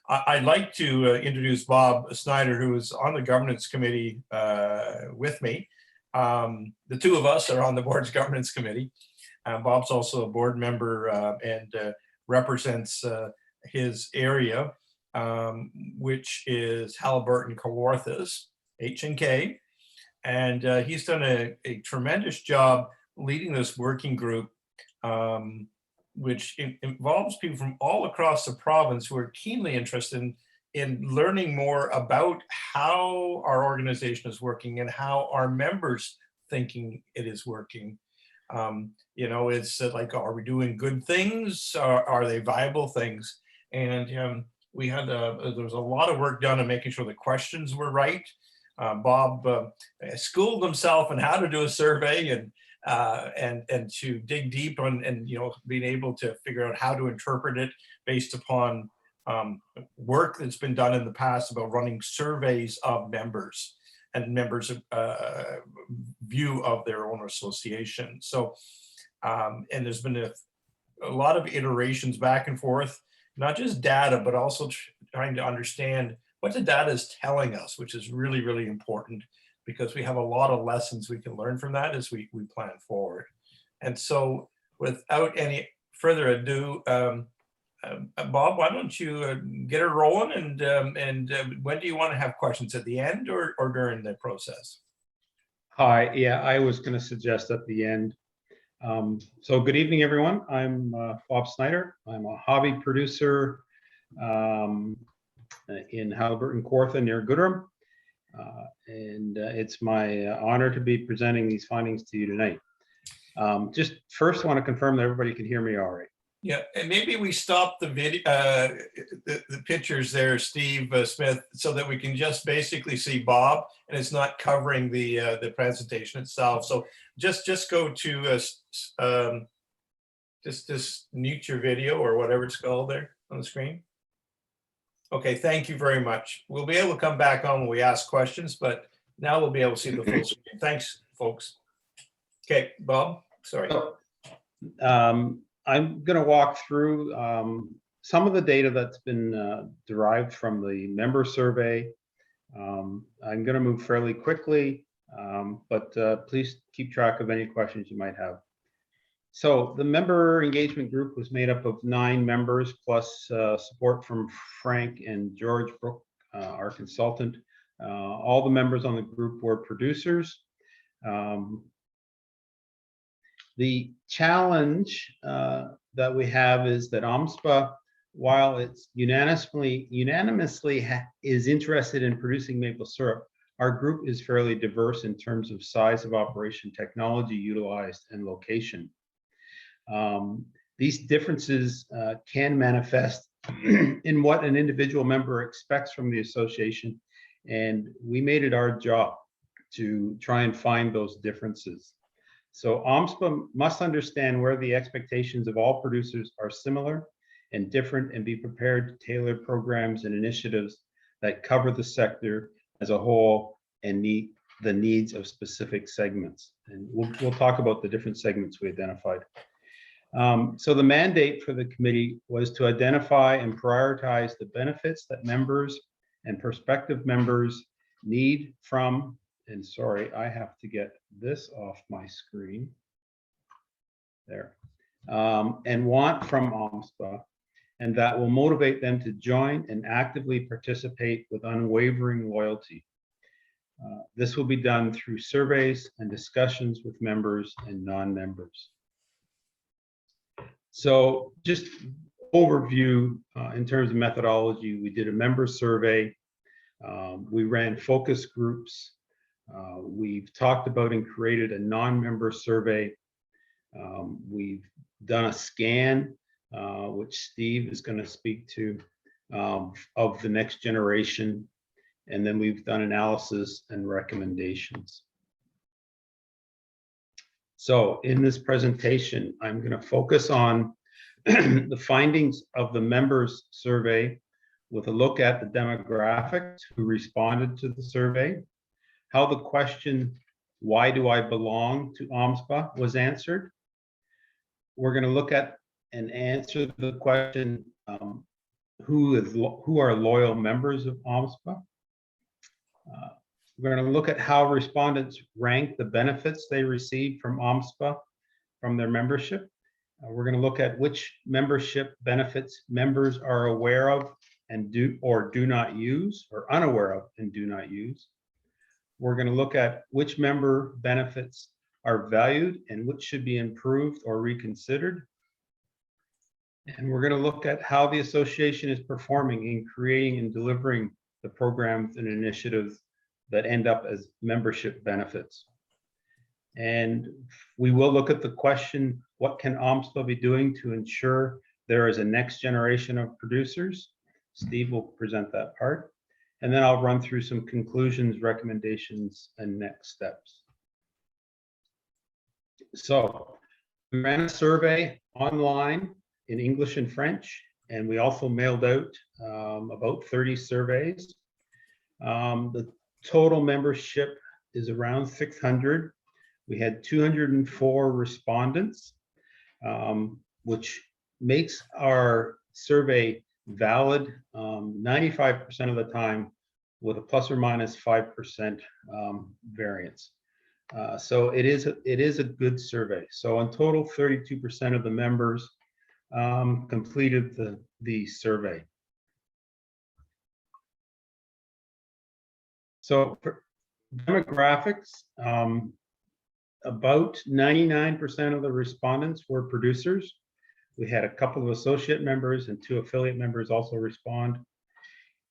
I'd like to introduce Bob Schneider, who is on the governance committee with me. The two of us are on the board's governance committee. Bob's also a board member and represents his area, which is Halliburton Kawarthas, H&K. And he's done a tremendous job leading this working group, which involves people from all across the province who are keenly interested in learning more about how our organization is working and how our members thinking it is working. You know, it's like, are we doing good things? Are they viable things? And we had there was a lot of work done on making sure the questions were right. Bob schooled himself on how to do a survey and to dig deep on, and you know, being able to figure out how to interpret it based upon work that's been done in the past about running surveys of members and members' view of their own association. So, and there's been a lot of iterations back and forth, not just data, but also trying to understand what the data is telling us, which is really, really important, because we have a lot of lessons we can learn from that as we plan forward. And so without any further ado, Bob, why don't you get it rolling, and when do you want to have questions, at the end or during the process? Hi, yeah, I was going to suggest at the end. So good evening, everyone. I'm Bob Schneider. I'm a hobby producer in Halliburton Kawartha near Goodrum. And it's my honor to be presenting these findings to you tonight. Just first, I want to confirm that everybody can hear me all right. Yeah, and maybe we stop the video, the pictures there, Steve Smith, so that we can just basically see Bob, and it's not covering the presentation itself. So just go to just mute your video or whatever it's called there on the screen. Okay, thank you very much. We'll be able to come back on when we ask questions, but now we'll be able to see the full screen. Thanks, folks. Okay, Bob, sorry. So, I'm going to walk through some of the data that's been derived from the member survey. I'm going to move fairly quickly, but please keep track of any questions you might have. So the member engagement group was made up of 9 members plus support from Frank and George Brook, our consultant. All the members on the group were producers. The challenge that we have is that OMSPA, while it's unanimously is interested in producing maple syrup, our group is fairly diverse in terms of size of operation, technology utilized, and location. These differences can manifest in what an individual member expects from the association, and we made it our job to try and find those differences. So OMSPA must understand where the expectations of all producers are similar and different, and be prepared to tailor programs and initiatives that cover the sector as a whole and meet the needs of specific segments. And we'll talk about the different segments we identified. So the mandate for the committee was to identify and prioritize the benefits that members and prospective members need from, and sorry, I have to get this off my screen there, and want from OMSPA, and that will motivate them to join and actively participate with unwavering loyalty. This will be done through surveys and discussions with members and non-members. So just overview in terms of methodology, we did a member survey. We ran focus groups. We've talked about and created a non-member survey. We've done a scan, which Steve is going to speak to, of the next generation. And then we've done analysis and recommendations. So in this presentation, I'm going to focus on the findings of the members survey with a look at the demographics who responded to the survey, how the question, why do I belong to OMSPA, was answered. We're going to look at and answer the question, who are loyal members of OMSPA. We're going to look at how respondents rank the benefits they receive from OMSPA from their membership. We're going to look at which membership benefits members are aware of and do not use, or unaware of and do not use. We're going to look at which member benefits are valued and which should be improved or reconsidered. And we're going to look at how the association is performing in creating and delivering the programs and initiatives that end up as membership benefits. And we will look at the question, what can OMSPA be doing to ensure there is a next generation of producers? Steve will present that part. And then I'll run through some conclusions, recommendations, and next steps. So we ran a survey online in English and French, and we also mailed out about 30 surveys. The total membership is around 600. We had 204 respondents, which makes our survey valid 95% of the time with a plus or minus 5% variance. So it is a good survey. So in total, 32% of the members completed the survey. So for demographics, about 99% of the respondents were producers. We had a couple of associate members and 2 affiliate members also respond.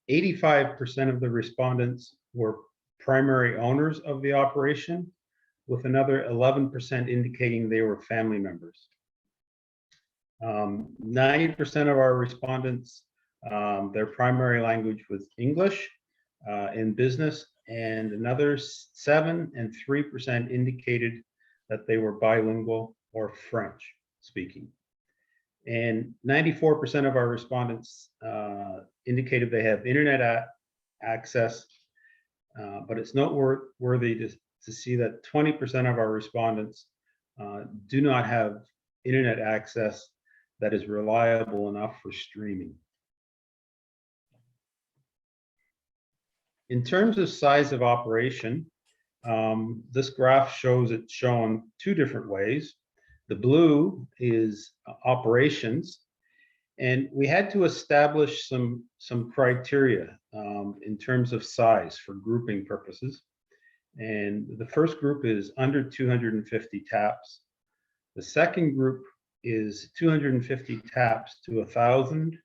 85% of the respondents were primary owners of the operation, with another 11% indicating they were family members. 90% of our respondents, their primary language was English in business, and another 7% and 3% indicated that they were bilingual or French speaking. And 94% of our respondents indicated they have internet access, but it's noteworthy to see that 20% of our respondents do not have internet access that is reliable enough for streaming. In terms of size of operation, this graph shows it shown 2 different ways. The blue is operations, and we had to establish some criteria in terms of size for grouping purposes. And the first group is under 250 taps. The second group is 250 taps to 1,000,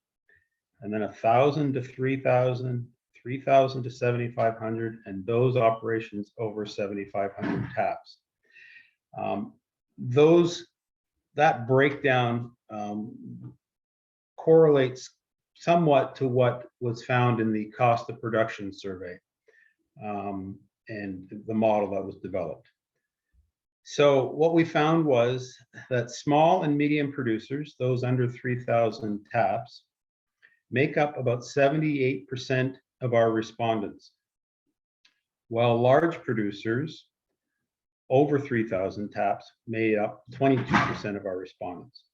and then 1,000 to 3,000, 3,000 to 7,500, and those operations over 7,500 taps. That breakdown correlates somewhat to what was found in the cost of production survey and the model that was developed. So what we found was that small and medium producers, those under 3,000 taps, make up about 78% of our respondents, while large producers over 3,000 taps made up 22% of our respondents.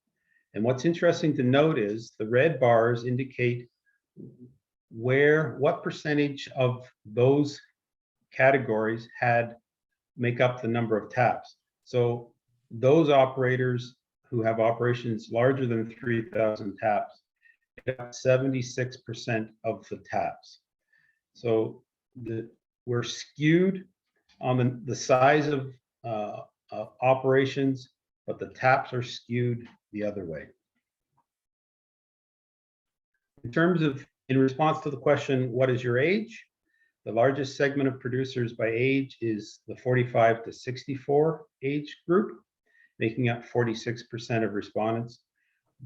And what's interesting to note is the red bars indicate what percentage of those categories make up the number of taps. So those operators who have operations larger than 3,000 taps make up 76% of the taps. So we're skewed on the size of operations, but the taps are skewed the other way. In response to the question, what is your age? The largest segment of producers by age is the 45 to 64 age group, making up 46% of respondents.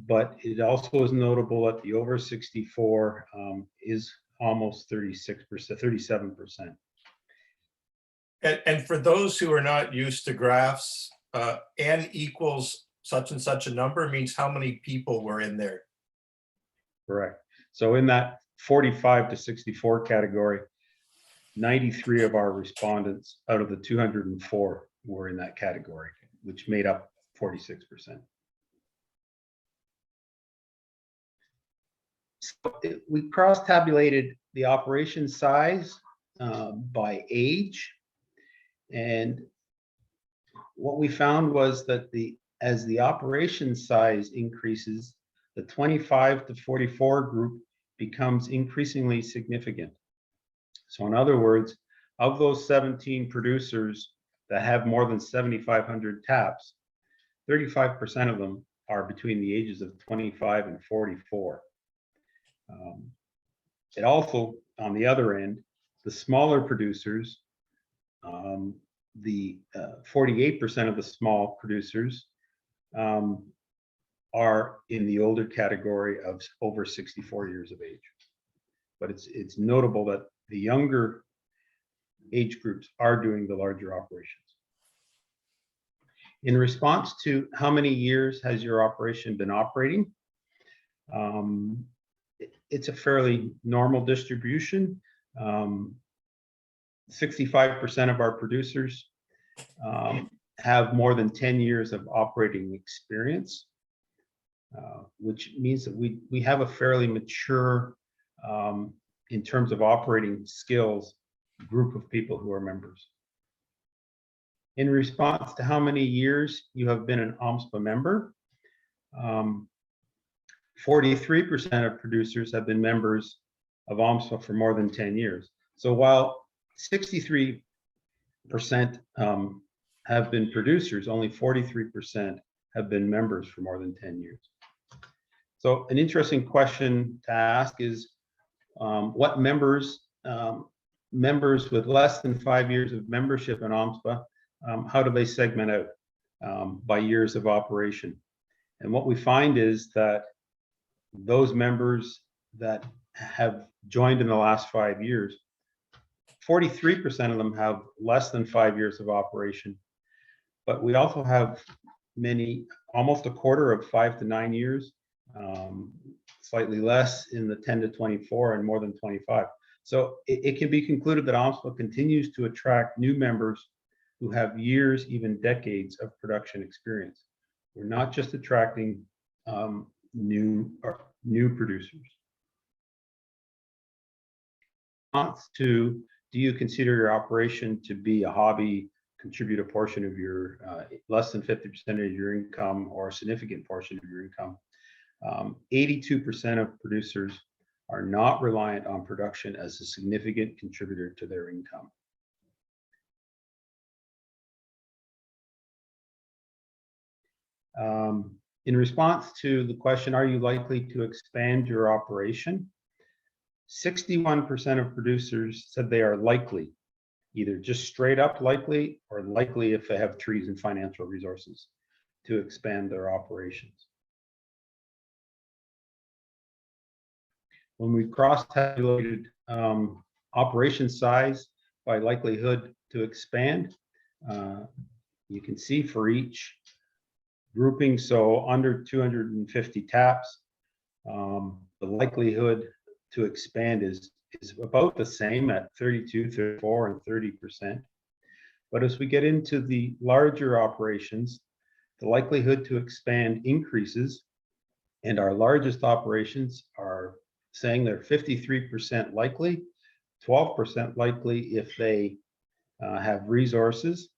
But it also is notable that the over 64 is almost 36%, 37%. And for those who are not used to graphs, n equals such and such a number means how many people were in there. Correct. So in that 45 to 64 category, 93 of our respondents out of the 204 were in that category, which made up 46%. We cross-tabulated the operation size by age, and what we found was that as the operation size increases, the 25 to 44 group becomes increasingly significant. So in other words, of those 17 producers that have more than 7,500 taps, 35% of them are between the ages of 25 and 44. It also, on the other end, the smaller producers, the 48% of the small producers are in the older category of over 64 years of age. But it's notable that the younger age groups are doing the larger operations. In response to how many years has your operation been operating, it's a fairly normal distribution. 65% of our producers have more than 10 years of operating experience, which means that we have a fairly mature, in terms of operating skills, group of people who are members. In response to how many years you have been an OMSPA member, 43% of producers have been members of OMSPA for more than 10 years. So while 63% have been producers, only 43% have been members for more than 10 years. So an interesting question to ask is, what members with less than 5 years of membership in OMSPA, how do they segment out by years of operation? And what we find is that those members that have joined in the last 5 years, 43% of them have less than 5 years of operation. But we also have many, almost a quarter of 5 to 9 years, slightly less in the 10 to 24 and more than 25. So it can be concluded that OMSPA continues to attract new members who have years, even decades of production experience. We're not just attracting new producers. To, do you consider your operation to be a hobby, contribute a portion of your less than 50% of your income or a significant portion of your income? 82% of producers are not reliant on production as a significant contributor to their income. In response to the question, are you likely to expand your operation? 61% of producers said they are likely, either just straight up likely or likely if they have trees and financial resources to expand their operations. When we cross-tabulated operation size by likelihood to expand, you can see for each grouping, so under 250 taps, the likelihood to expand is about the same at 32, 34, and 30%. But as we get into the larger operations, the likelihood to expand increases, and our largest operations are saying they're 53% likely, 12% likely if they have resources.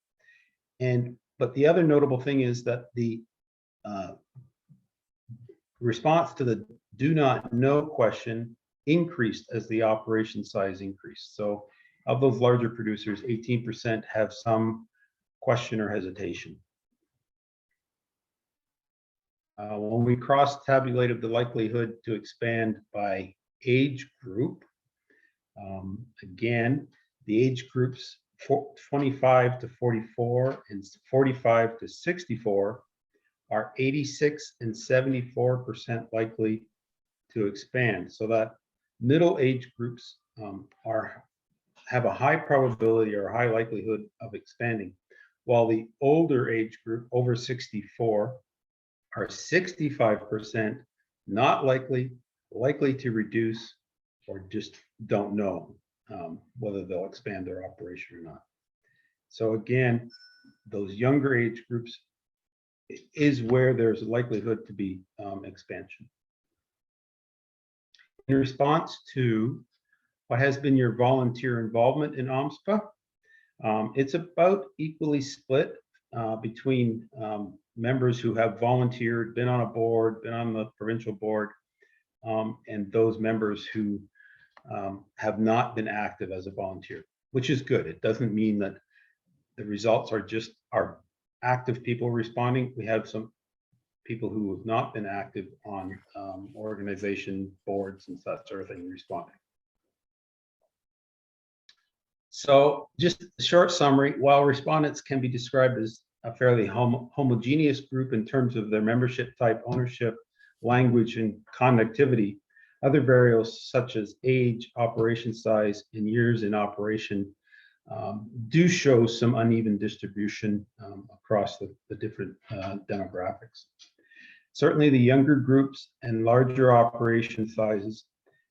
But the other notable thing is that the response to the do not know question increased as the operation size increased. So of those larger producers, 18% have some question or hesitation. When we cross-tabulated the likelihood to expand by age group, again, the age groups 25 to 44 and 45 to 64 are 86 and 74% likely to expand. So that middle age groups have a high probability or high likelihood of expanding, while the older age group over 64 are 65% not likely, likely to reduce, or just don't know whether they'll expand their operation or not. So again, those younger age groups is where there's a likelihood to be expansion. In response to what has been your volunteer involvement in OMSPA, it's about equally split between members who have volunteered, been on a board, been on the provincial board, and those members who have not been active as a volunteer, which is good. It doesn't mean that the results are just our active people responding. We have some people who have not been active on organization boards and that sort of thing responding. So just a short summary, while respondents can be described as a fairly homogeneous group in terms of their membership type, ownership, language, and conductivity, other variables such as age, operation size, and years in operation do show some uneven distribution across the different demographics. Certainly the younger groups and larger operation sizes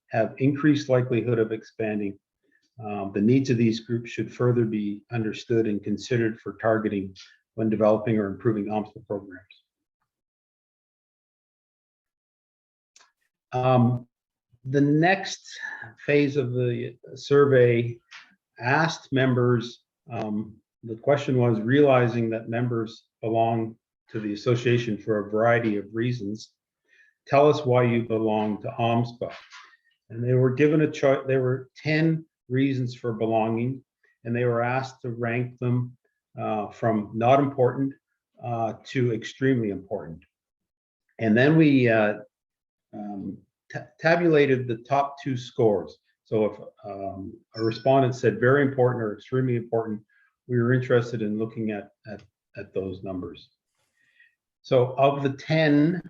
have increased likelihood of expanding. The needs of these groups should further be understood and considered for targeting when developing or improving OMSPA programs. The next phase of the survey asked members, the question was, realizing that members belong to the association for a variety of reasons, tell us why you belong to OMSPA. And they were given a choice. There were 10 reasons for belonging, and they were asked to rank them from not important to extremely important. And then we tabulated the top 2 scores. So if a respondent said very important or extremely important, we were interested in looking at those numbers. So of the 10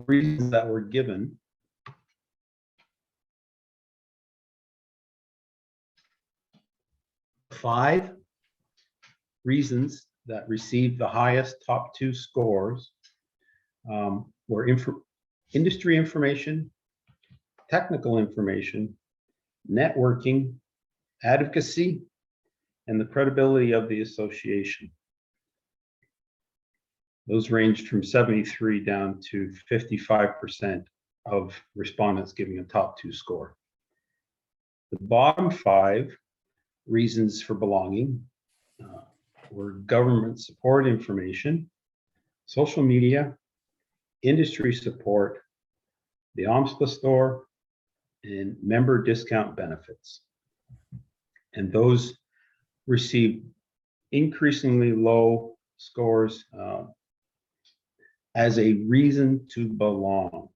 reasons that were given, 5 reasons that received the highest top 2 scores were industry information, technical information, networking, advocacy, and the credibility of the association. Those ranged from 73 down to 55% of respondents giving a top 2 score. The bottom 5 reasons for belonging were government support information, social media, industry support, the OMSPA store, and member discount benefits. And those received increasingly low scores as a reason to belong.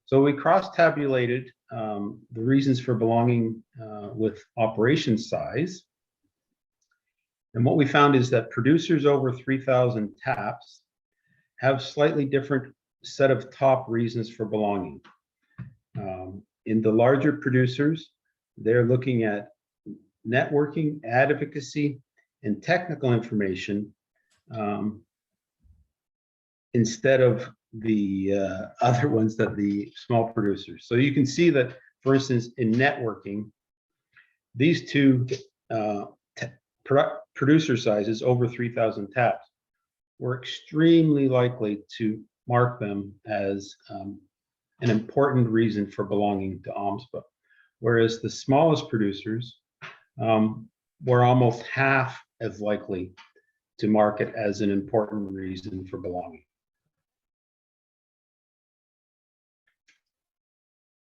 So we cross-tabulated the reasons for belonging with operation size. And what we found is that producers over 3,000 taps have slightly different set of top reasons for belonging. In the larger producers, they're looking at networking, advocacy, and technical information instead of the other ones that the small producers. So you can see that, for instance, in networking, these 2 producer sizes over 3,000 taps were extremely likely to mark them as an important reason for belonging to OMSPA, whereas the smallest producers were almost half as likely to mark it as an important reason for belonging.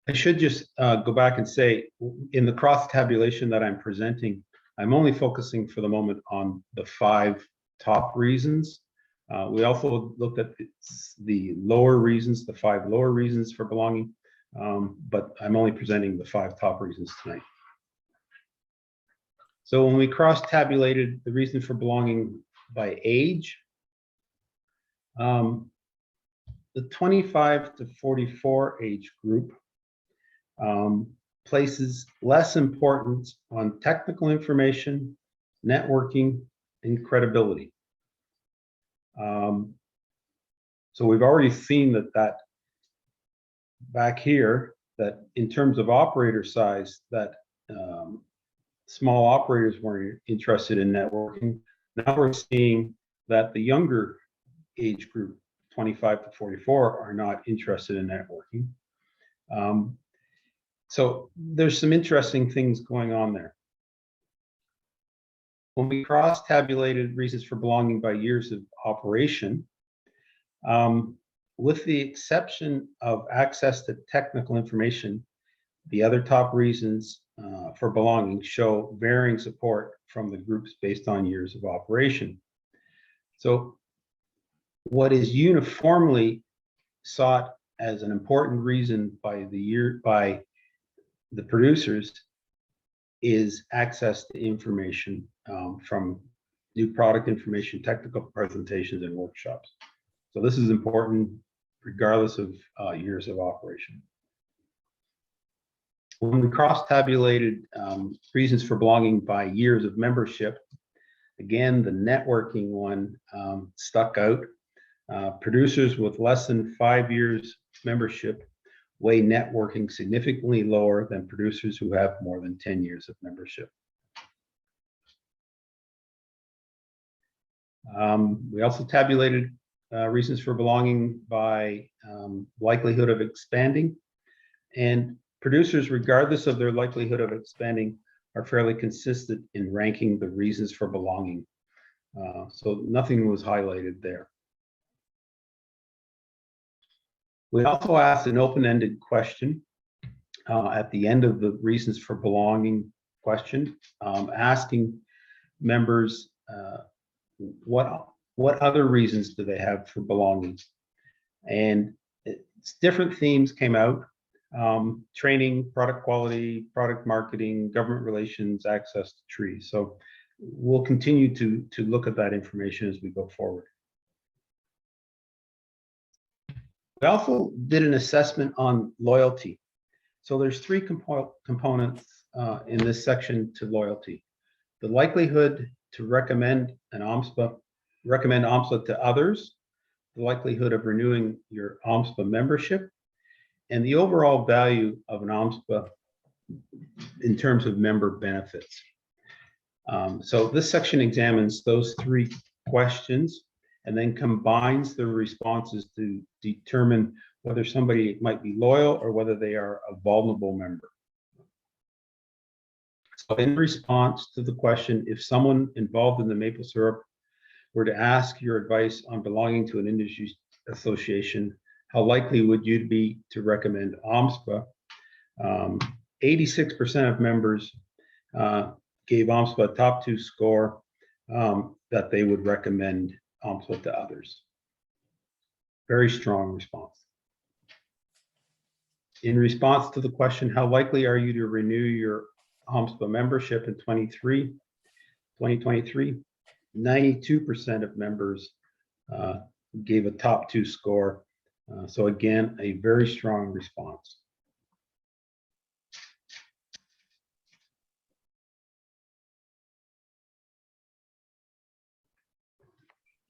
I should just go back and say, in the cross-tabulation that I'm presenting, I'm only focusing for the moment on the 5 top reasons. We also looked at the lower reasons, the 5 lower reasons for belonging, but I'm only presenting the 5 top reasons tonight. So when we cross-tabulated the reason for belonging by age, the 25 to 44 age group places less importance on technical information, networking, and credibility. So we've already seen that back here, that in terms of operator size, that small operators weren't interested in networking. Now we're seeing that the younger age group, 25 to 44 are not interested in networking. So there's some interesting things going on there. When we cross-tabulated reasons for belonging by years of operation, with the exception of access to technical information, the other top reasons for belonging show varying support from the groups based on years of operation. So what is uniformly sought as an important reason by the producers is access to information from new product information, technical presentations, and workshops. So this is important regardless of years of operation. When we cross-tabulated reasons for belonging by years of membership, again, the networking one stuck out. Producers with less than 5 years membership weigh networking significantly lower than producers who have more than 10 years of membership. We also tabulated reasons for belonging by likelihood of expanding, and producers, regardless of their likelihood of expanding, are fairly consistent in ranking the reasons for belonging. So nothing was highlighted there. We also asked an open-ended question at the end of the reasons for belonging question, asking members what other reasons do they have for belonging? And different themes came out: training, product quality, product marketing, government relations, access to trees. So we'll continue to look at that information as we go forward. We also did an assessment on loyalty. So there's three components in this section to loyalty: the likelihood to recommend OMSPA to others, the likelihood of renewing your OMSPA membership, and the overall value of an OMSPA in terms of member benefits. So this section examines those three questions and then combines the responses to determine whether somebody might be loyal or whether they are a vulnerable member. So in response to the question, if someone involved in the maple syrup were to ask your advice on belonging to an industry association, how likely would you be to recommend OMSPA? 86% of members gave OMSPA a top 2 score that they would recommend OMSPA to others. Very strong response. In response to the question, how likely are you to renew your OMSPA membership in 2023, 92% of members gave a top 2 score. So again, a very strong response.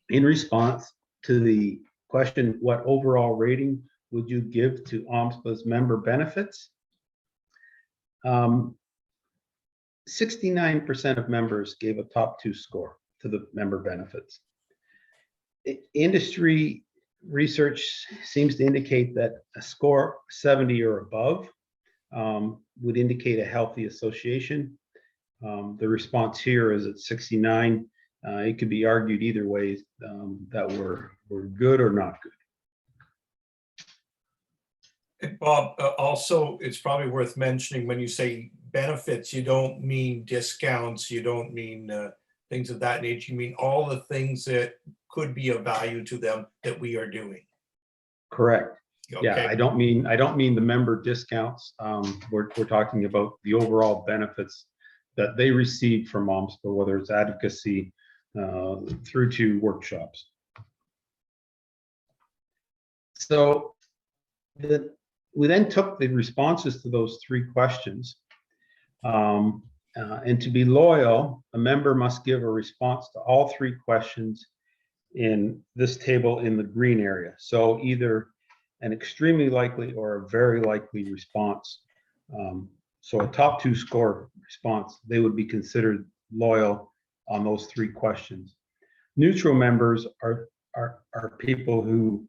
In response to the question, what overall rating would you give to OMSPA's member benefits? 69% of members gave a top 2 score to the member benefits. Industry research seems to indicate that a score 70 or above would indicate a healthy association. The response here is at 69. It could be argued either way, that we're good or not good. Bob, also, it's probably worth mentioning when you say benefits, you don't mean discounts, you don't mean things of that nature. You mean all the things that could be of value to them that we are doing. Correct. Okay. Yeah, I don't mean the member discounts. We're talking about the overall benefits that they receive from OMSPA, whether it's advocacy through to workshops. So we then took the responses to those 3 questions. And to be loyal, a member must give a response to all 3 questions in this table in the green area. So either an extremely likely or a very likely response. So a top 2 score response, they would be considered loyal on those 3 questions. Neutral members are people who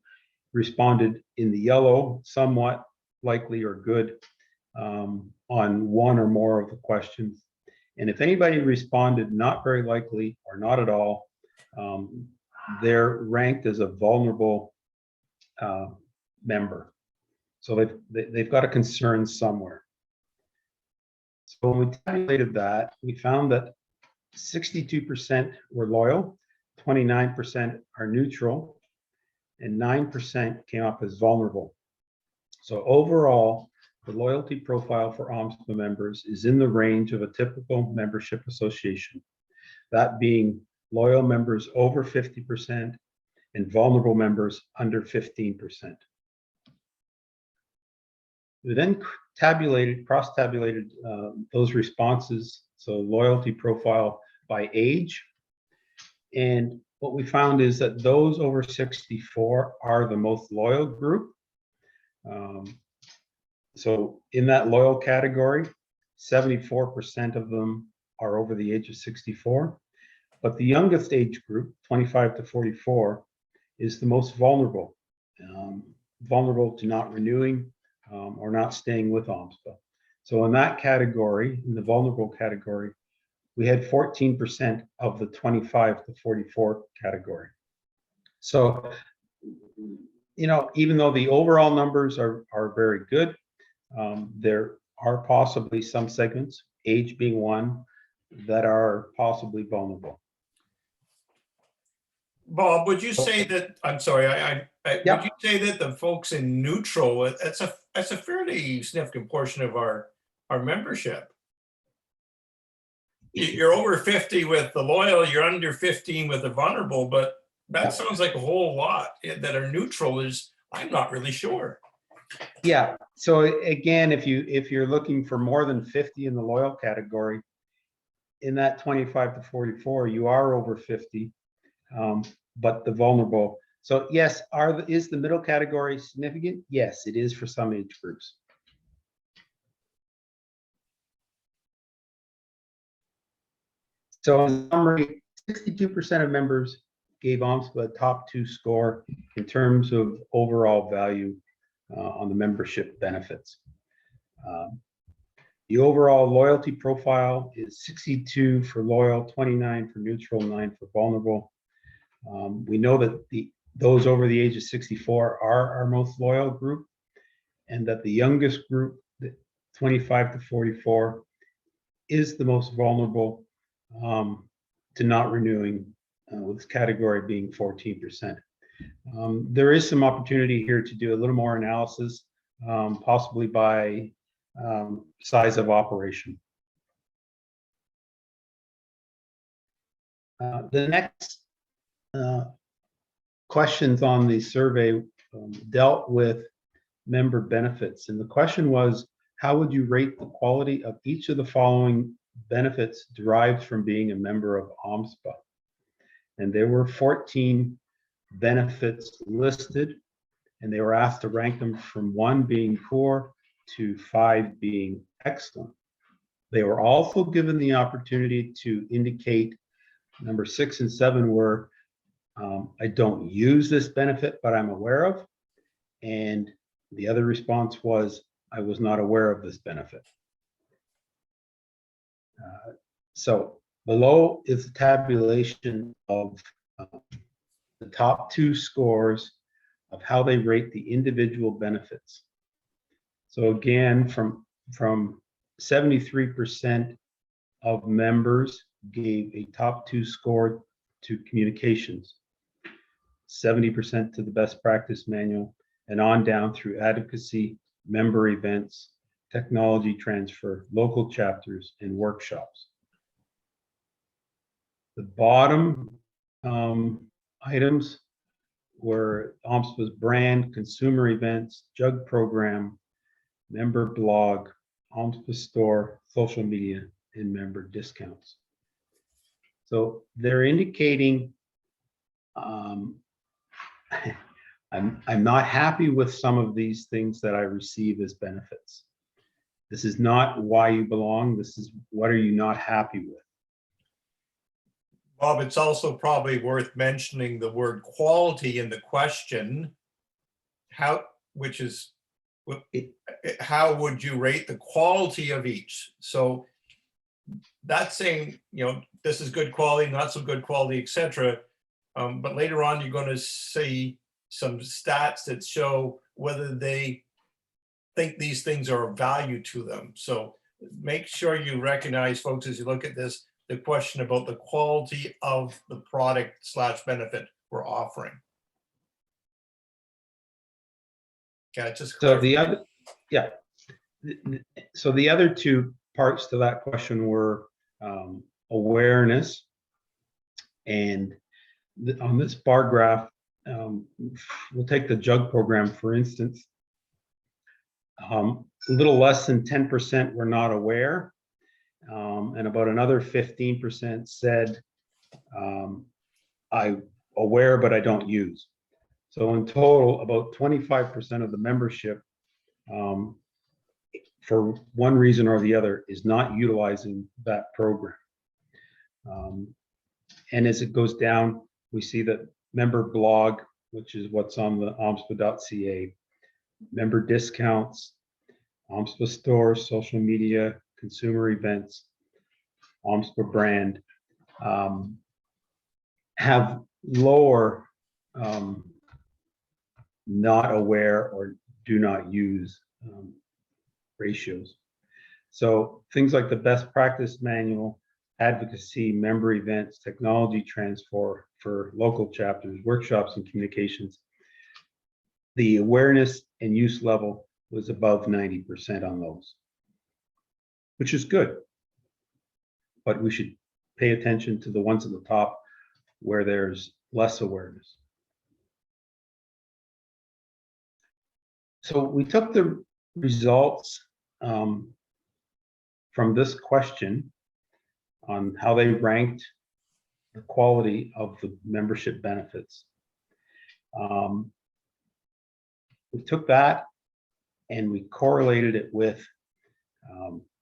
responded in the yellow, somewhat, likely, or good on one or more of the questions. And if anybody responded not very likely or not at all, they're ranked as a vulnerable member. So they've got a concern somewhere. So when we tabulated that, we found that 62% were loyal, 29% are neutral, and 9% came up as vulnerable. So overall, the loyalty profile for OMSPA members is in the range of a typical membership association, that being loyal members over 50% and vulnerable members under 15%. We then cross-tabulated those responses, so loyalty profile by age. And what we found is that those over 64 are the most loyal group. So in that loyal category, 74% of them are over the age of 64. But the youngest age group, 25 to 44, is the most vulnerable, vulnerable to not renewing or not staying with OMSPA. So in that category, in the vulnerable category, we had 14% of the 25 to 44 category. So, you know, even though the overall numbers are very good, there are possibly some segments, age being one, that are possibly vulnerable. Bob, would you say that, I'm sorry, would you say that the folks in neutral, that's a fairly significant portion of our membership? You're over 50 with the loyal, you're under 15 with the vulnerable, but that sounds like a whole lot that are neutral. I'm not really sure. Yeah, so again, if you're looking for more than 50 in the loyal category, in that 25 to 44, you are over 50, but the vulnerable. So yes, is the middle category significant? Yes, it is for some age groups. So in summary, 62% of members gave OMSPA a top 2 score in terms of overall value on the membership benefits. The overall loyalty profile is 62 for loyal, 29 for neutral, 9 for vulnerable. We know that those over the age of 64 are our most loyal group, and that the youngest group, the 25 to 44, is the most vulnerable to not renewing, with this category being 14%. There is some opportunity here to do a little more analysis, possibly by size of operation. The next questions on the survey dealt with member benefits. And the question was, how would you rate the quality of each of the following benefits derived from being a member of OMSPA? And there were 14 benefits listed, and they were asked to rank them from 1 being poor to 5 being excellent. They were also given the opportunity to indicate number 6 and 7 were, I don't use this benefit, but I'm aware of. And the other response was, I was not aware of this benefit. So below is the tabulation of the top 2 scores of how they rate the individual benefits. So again, from 73% of members gave a top 2 score to communications, 70% to the best practice manual, and on down through advocacy, member events, technology transfer, local chapters, and workshops. The bottom items were OMSPA's brand, consumer events, jug program, member blog, OMSPA store, social media, and member discounts. So they're indicating I'm not happy with some of these things that I receive as benefits. This is not why you belong. This is what are you not happy with. Bob, it's also probably worth mentioning the word quality in the question. which is, how would you rate the quality of each? So that's saying, this is good quality, not so good quality, etc. But later on, you're going to see some stats that show whether they think these things are of value to them. So make sure you recognize, folks, as you look at this, the question about the quality of the product / benefit we're offering. Yeah, just So the other, yeah. So the other two parts to that question were awareness, and on this bar graph, we'll take the jug program for instance. A little less than 10% were not aware, and about another 15% said, I'm aware but I don't use. So in total, about 25% of the membership, for one reason or the other, is not utilizing that program. And as it goes down, we see that member blog, which is what's on the omspa.ca, member discounts, OMSPA store, social media, consumer events, OMSPA brand, have lower not aware or do not use ratios. So things like the best practice manual, advocacy, member events, technology transfer for local chapters, workshops and communications, the awareness and use level was above 90% on those, which is good. But we should pay attention to the ones at the top where there's less awareness. So we took the results from this question on how they ranked the quality of the membership benefits. We took that and we correlated it with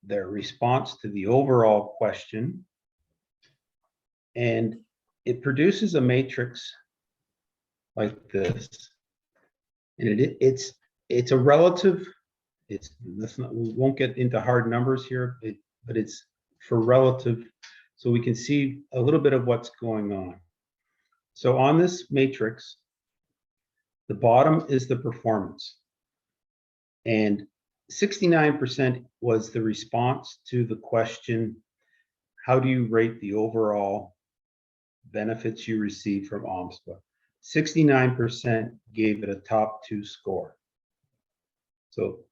their response to the overall question, and it produces a matrix like this. And it's a relative. We won't get into hard numbers here, but it's for relative, so we can see a little bit of what's going on. So on this matrix, the bottom is the performance, and 69% was the response to the question, how do you rate the overall benefits you receive from OMSPA? 69% gave it a top 2 score. So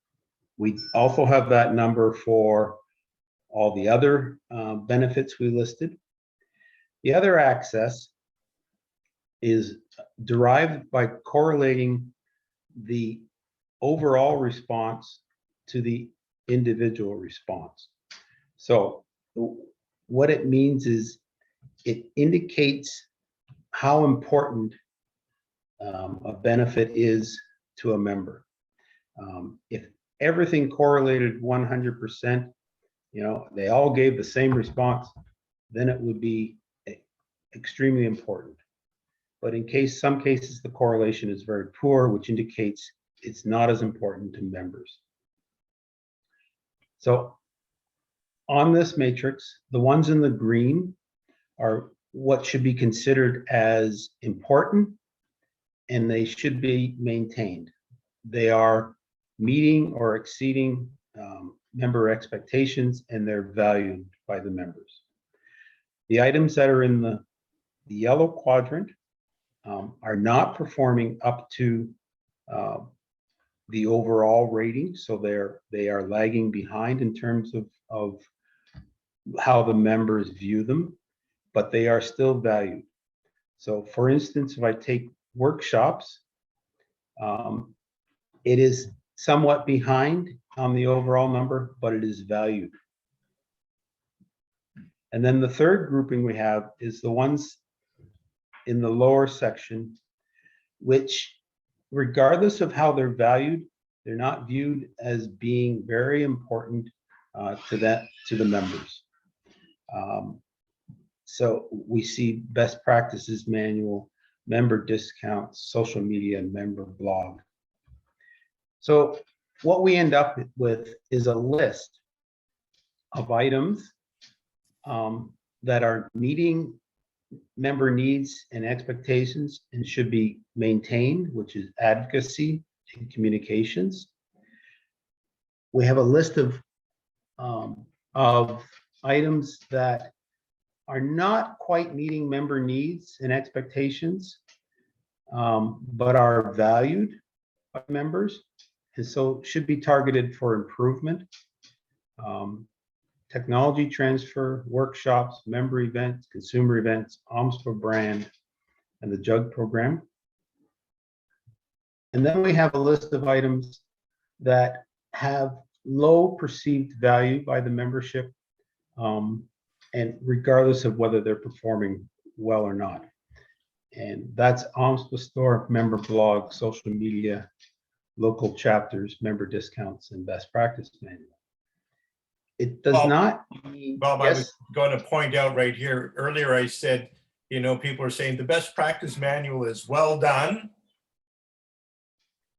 we also have that number for all the other benefits we listed. The other axis is derived by correlating the overall response to the individual response. So what it means is it indicates how important a benefit is to a member. If everything correlated 100%, they all gave the same response, then it would be extremely important. But in some cases, the correlation is very poor, which indicates it's not as important to members. So on this matrix, the ones in the green are what should be considered as important, and they should be maintained. They are meeting or exceeding member expectations, and they're valued by the members. The items that are in the yellow quadrant are not performing up to the overall rating, so they are lagging behind in terms of how the members view them, but they are still valued. So for instance, if I take workshops, it is somewhat behind on the overall number, but it is valued. And then the third grouping we have is the ones in the lower section, which regardless of how they're valued, they're not viewed as being very important to the members. So we see best practices manual, member discounts, social media, and member blog. So what we end up with is a list of items that are meeting member needs and expectations and should be maintained, which is advocacy and communications. We have a list of items that are not quite meeting member needs and expectations, but are valued by members, and so should be targeted for improvement. Technology transfer, workshops, member events, consumer events, OMSPA brand, and the JUG program. And then we have a list of items that have low perceived value by the membership, and regardless of whether they're performing well or not. And that's OMSPA store, member blog, social media, local chapters, member discounts, and best practice manual. It does not mean, Bob, I yes, was going to point out right here, earlier I said, people are saying the best practice manual is well done.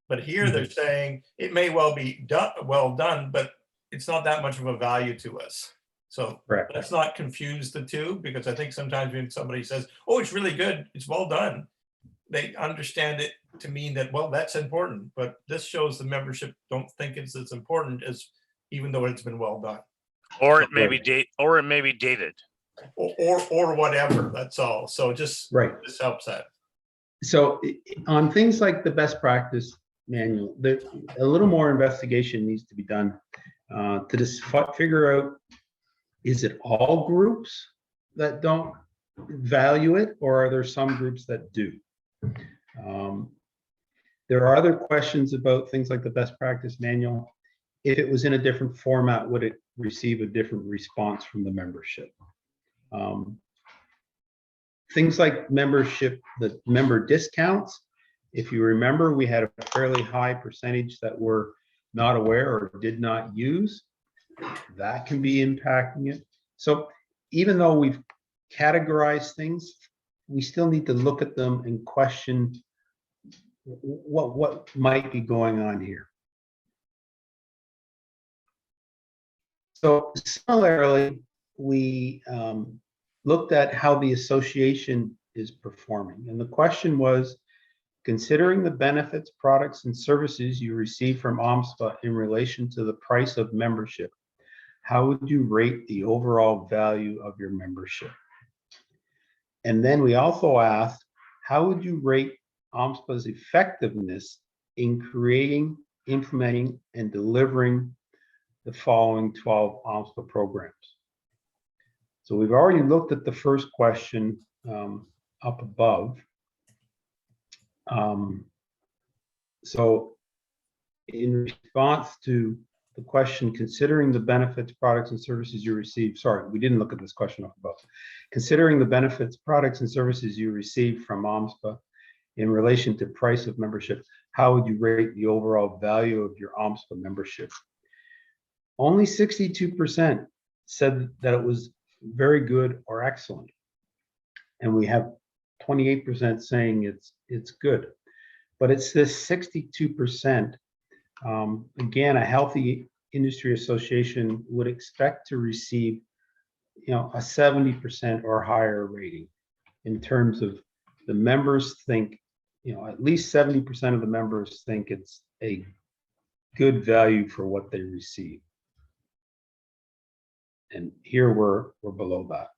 But here they're saying it may well be well done, but it's not that much of a value to us. So correct. let's not confuse the two, because I think sometimes when somebody says, oh, it's really good, it's well done, they understand it to mean that, well, that's important. But this shows the membership don't think it's as important as, even though it's been well done. Or it may be dated. Or whatever, that's all. So just Right. This helps that. So on things like the best practice manual, a little more investigation needs to be done to just figure out, is it all groups that don't value it, or are there some groups that do? There are other questions about things like the best practice manual. If it was in a different format, would it receive a different response from the membership? Things like membership, the member discounts. If you remember, we had a fairly high percentage that were not aware or did not use. That can be impacting it. So even though we've categorized things, we still need to look at them and question what might be going on here. So similarly, we looked at how the association is performing. And the question was, considering the benefits, products, and services you receive from OMSPA in relation to the price of membership, how would you rate the overall value of your membership? And then we also asked, how would you rate OMSPA's effectiveness in creating, implementing, and delivering the following 12 OMSPA programs? So we've already looked at the first question up above. So in response to the question, considering the benefits, products, and services you receive, sorry, we didn't look at this question up above. Considering the benefits, products, and services you receive from OMSPA in relation to price of membership, how would you rate the overall value of your OMSPA membership? Only 62% said that it was very good or excellent. And we have 28% saying it's good. But it's this 62%. Again, a healthy industry association would expect to receive, a 70% or higher rating in terms of the members think, at least 70% of the members think it's a good value for what they receive. And here we're below that.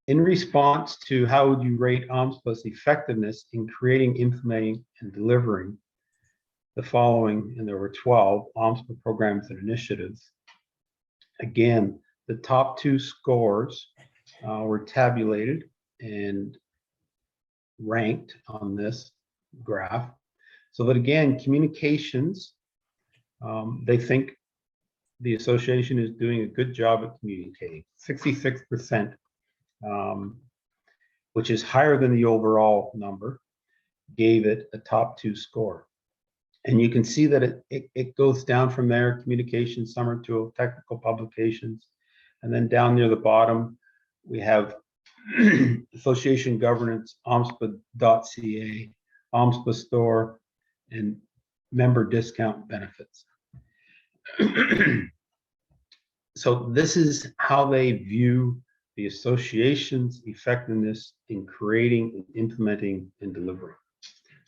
In response to how would you rate OMSPA's effectiveness in creating, implementing, and delivering the following, and there were 12 OMSPA programs and initiatives. Again, the top two scores were tabulated and ranked on this graph. So that again, communications, they think the association is doing a good job at communicating. 66%. Which is higher than the overall number, gave it a top two score. And you can see that it goes down from there: communication, summer tool, technical publications, and then down near the bottom, we have association governance, omspa.ca, OMSPA store, and member discount benefits. So this is how they view the association's effectiveness in creating and implementing and delivering.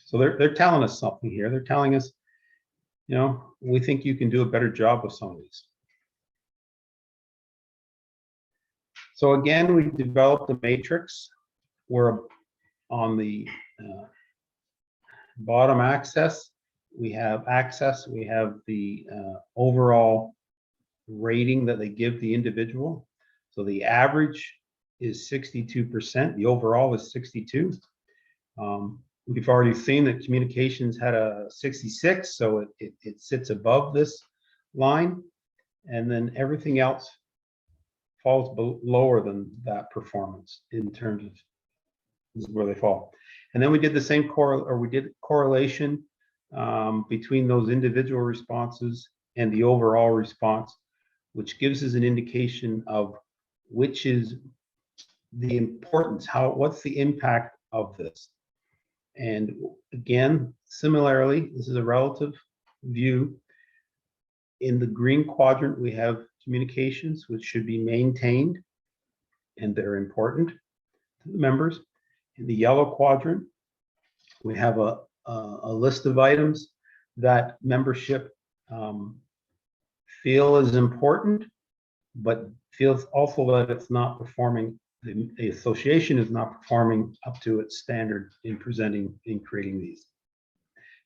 So they're telling us something here. They're telling us, we think you can do a better job with some of these. So again, we developed a matrix where on the bottom axis, we have the overall rating that they give the individual. So the average is 62%. The overall is 62. We've already seen that communications had a 66, so it sits above this line, and then everything else falls lower than that performance in terms of this is where they fall. And then we did the same correlation between those individual responses and the overall response, which gives us an indication of which is the importance, what's the impact of this. And again, similarly, this is a relative view. In the green quadrant, we have communications, which should be maintained, and they're important to the members. In the yellow quadrant, we have a list of items that membership feel is important, but feels also that it's not performing, the association is not performing up to its standard in creating these.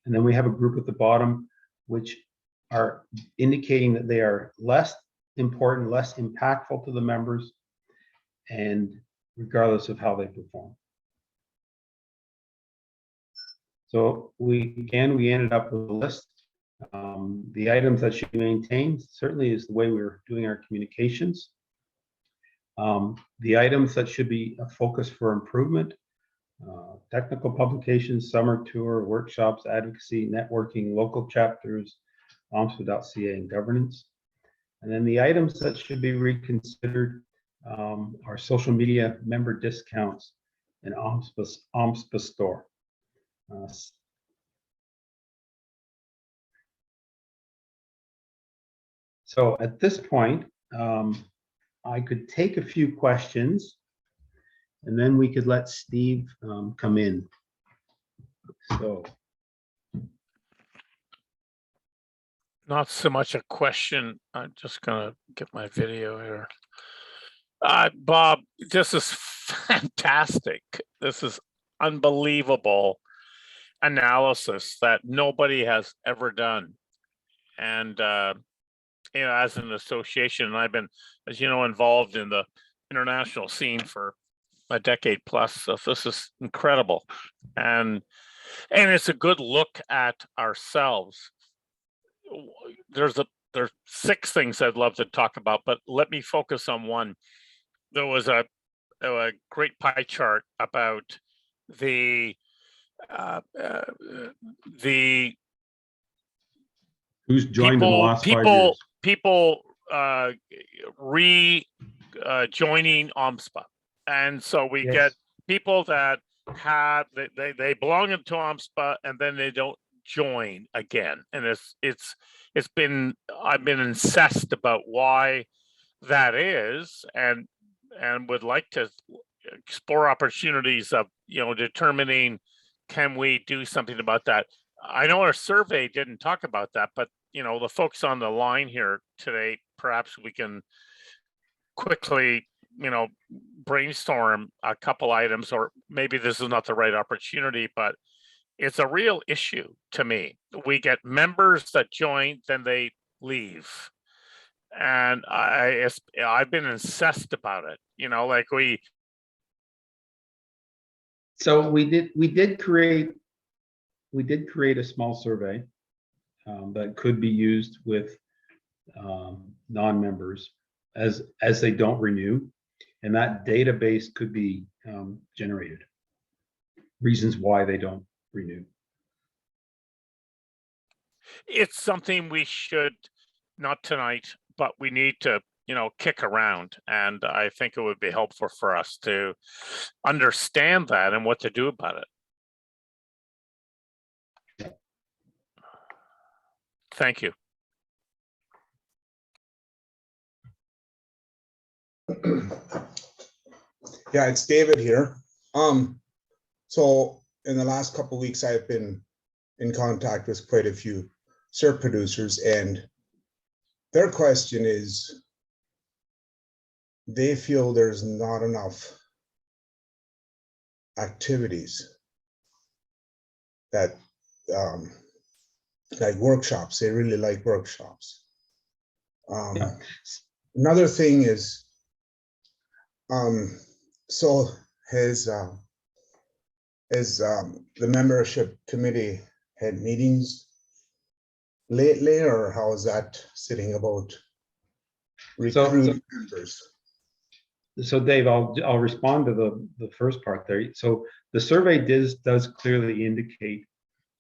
And then we have a group at the bottom, which are indicating that they are less important, less impactful to the members, and regardless of how they perform. So we ended up with a list. The items that should be maintained certainly is the way we're doing our communications. The items that should be a focus for improvement: technical publications, summer tour, workshops, advocacy, networking, local chapters, OMSPA.ca, and governance. And then the items that should be reconsidered are social media, member discounts, and OMSPA store. So at this point, I could take a few questions, and then we could let Steve come in. So, Not so much a question. I'm just gonna get my video here. Bob, this is fantastic. This is unbelievable analysis that nobody has ever done. And as an association, and I've been, as you know, involved in the international scene for a decade plus. So this is incredible, and it's a good look at ourselves. There's 6 things I'd love to talk about, but let me focus on one. There was a great pie chart about the who's joined in the last 5 years? People joining OMSPA, and so we get people that have they belong into OMSPA and then they don't join again, and it's been, I've been incensed about why that is, and would like to explore opportunities of determining, can we do something about that. I know our survey didn't talk about that, but the folks on the line here today, perhaps we can quickly brainstorm a couple items, or maybe this is not the right opportunity, but it's a real issue to me. We get members that join, then they leave, and I've been incensed about it. So we did create a small survey that could be used with non-members as they don't renew, and that database could be generated. Reasons why they don't renew. It's something we should, not tonight, but we need to kick around, and I think it would be helpful for us to understand that and what to do about it. Thank you. Yeah, it's David here. So in the last couple of weeks, I've been in contact with quite a few syrup producers, and their question is, they feel there's not enough activities that, like workshops. They really like workshops. Yeah. Another thing is, so has the membership committee had meetings lately, or how is that sitting about recruiting members? So Dave, I'll respond to the first part there. So the survey does clearly indicate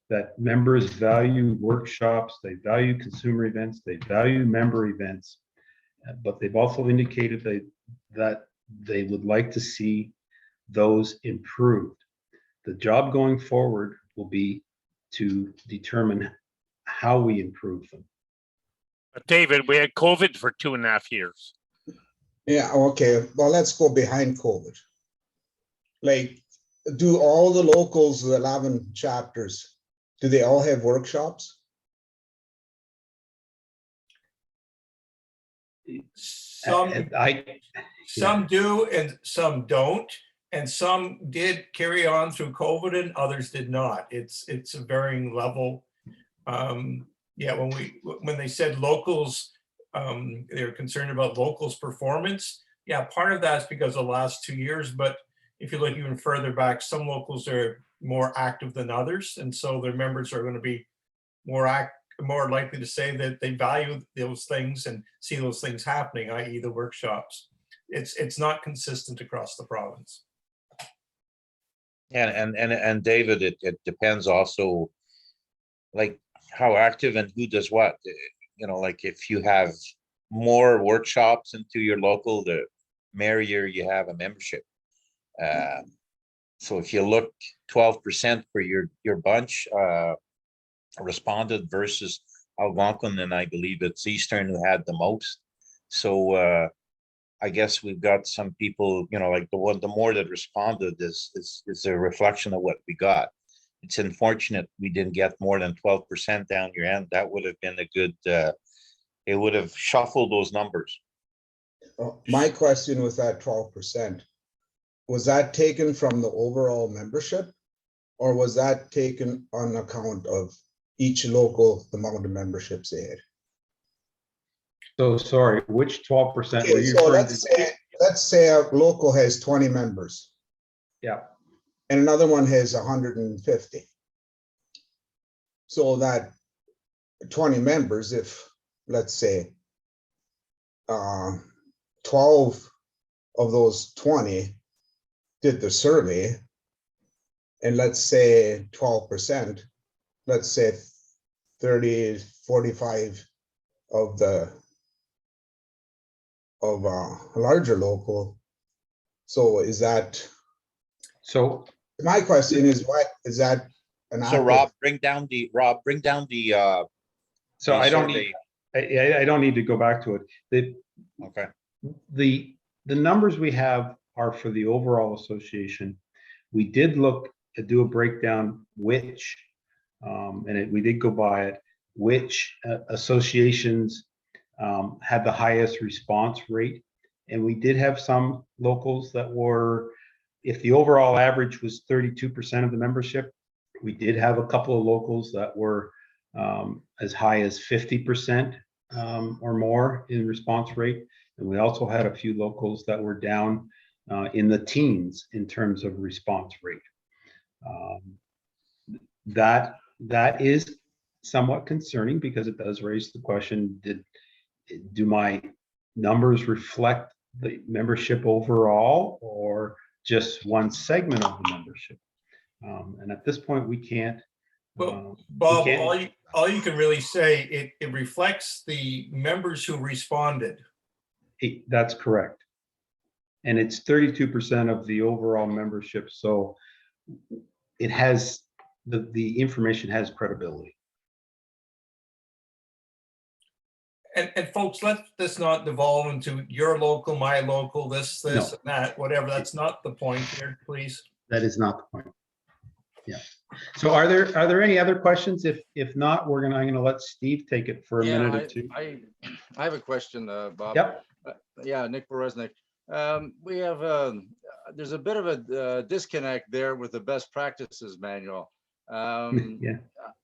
that members value workshops, they value consumer events, they value member events, but they've also indicated that they would like to see those improved. The job going forward will be to determine how we improve them. David, we had COVID for 2.5 years. Yeah, okay. Well, let's go behind COVID. Like, do all the locals, the 11 chapters, do they all have workshops? Some Yeah. do and some don't, and some did carry on through COVID and others did not. It's a varying level. Yeah, when they said locals, they were concerned about locals' performance. Yeah, part of that is because of the last 2 years, but if you look even further back, some locals are more active than others, and so their members are going to be more likely to say that they value those things and see those things happening, i.e. the workshops. It's not consistent across the province. And David, it depends also, like how active and who does what. You know, like if you have more workshops into your local, the merrier you have a membership. So if you look 12% for your bunch responded versus Algonquin, and I believe it's Eastern who had the most. So I guess we've got some people, you know, like the more that responded is a reflection of what we got. It's unfortunate we didn't get more than 12% down your end. That would have been a good, it would have shuffled those numbers. My question with that 12%, was that taken from the overall membership, or was that taken on account of each local, the amount of memberships they had? So sorry, which 12% were Okay, you so referring to? let's say a local has 20 members Yeah, and another one has 150. So that 20 members, if let's say 12 of those 20 did the survey, and let's say 12%, let's say 30, 45 of a larger local. So is that, so my question is, what is that? So Rob, bring down the so I don't survey. need, I don't need to go back to it. Okay. The numbers we have are for the overall association. We did look to do a breakdown which, we did go by it, which associations had the highest response rate. And we did have some locals that were, if the overall average was 32% of the membership, we did have a couple of locals that were as high as 50% or more in response rate. And we also had a few locals that were down in the teens in terms of response rate. That is somewhat concerning because it does raise the question, do my numbers reflect the membership overall or just one segment of the membership? And at this point, we can't. Well, Bob, all you can really say, it reflects the members who responded. That's correct. And it's 32% of the overall membership. So it has, the information has credibility. And folks, let this not devolve into your local, my local, this, No. and that, whatever. That's not the point here, please. That is not the point. Yeah. So are there any other questions? If not, I'm gonna let Steve take it for a minute or two. I have a question, Bob. Yep. Yeah, Nick Bereznik. We have, there's a bit of a disconnect there with the best practices manual. Yeah.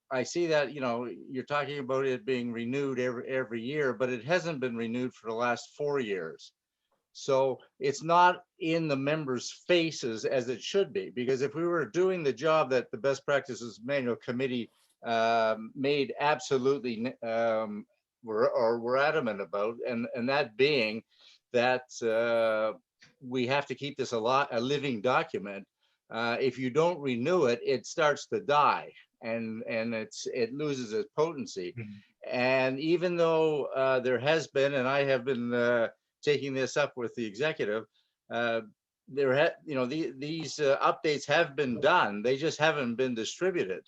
I see that, you know, you're talking about it being renewed every year, but it hasn't been renewed for the last 4 years. So it's not in the members' faces as it should be, because if we were doing the job that the best practices manual committee made absolutely we're adamant about, and that being that we have to keep this a living document. If you don't renew it, it starts to die, and it loses its potency. And even though there has been, and I have been taking this up with the executive, these updates have been done. They just haven't been distributed.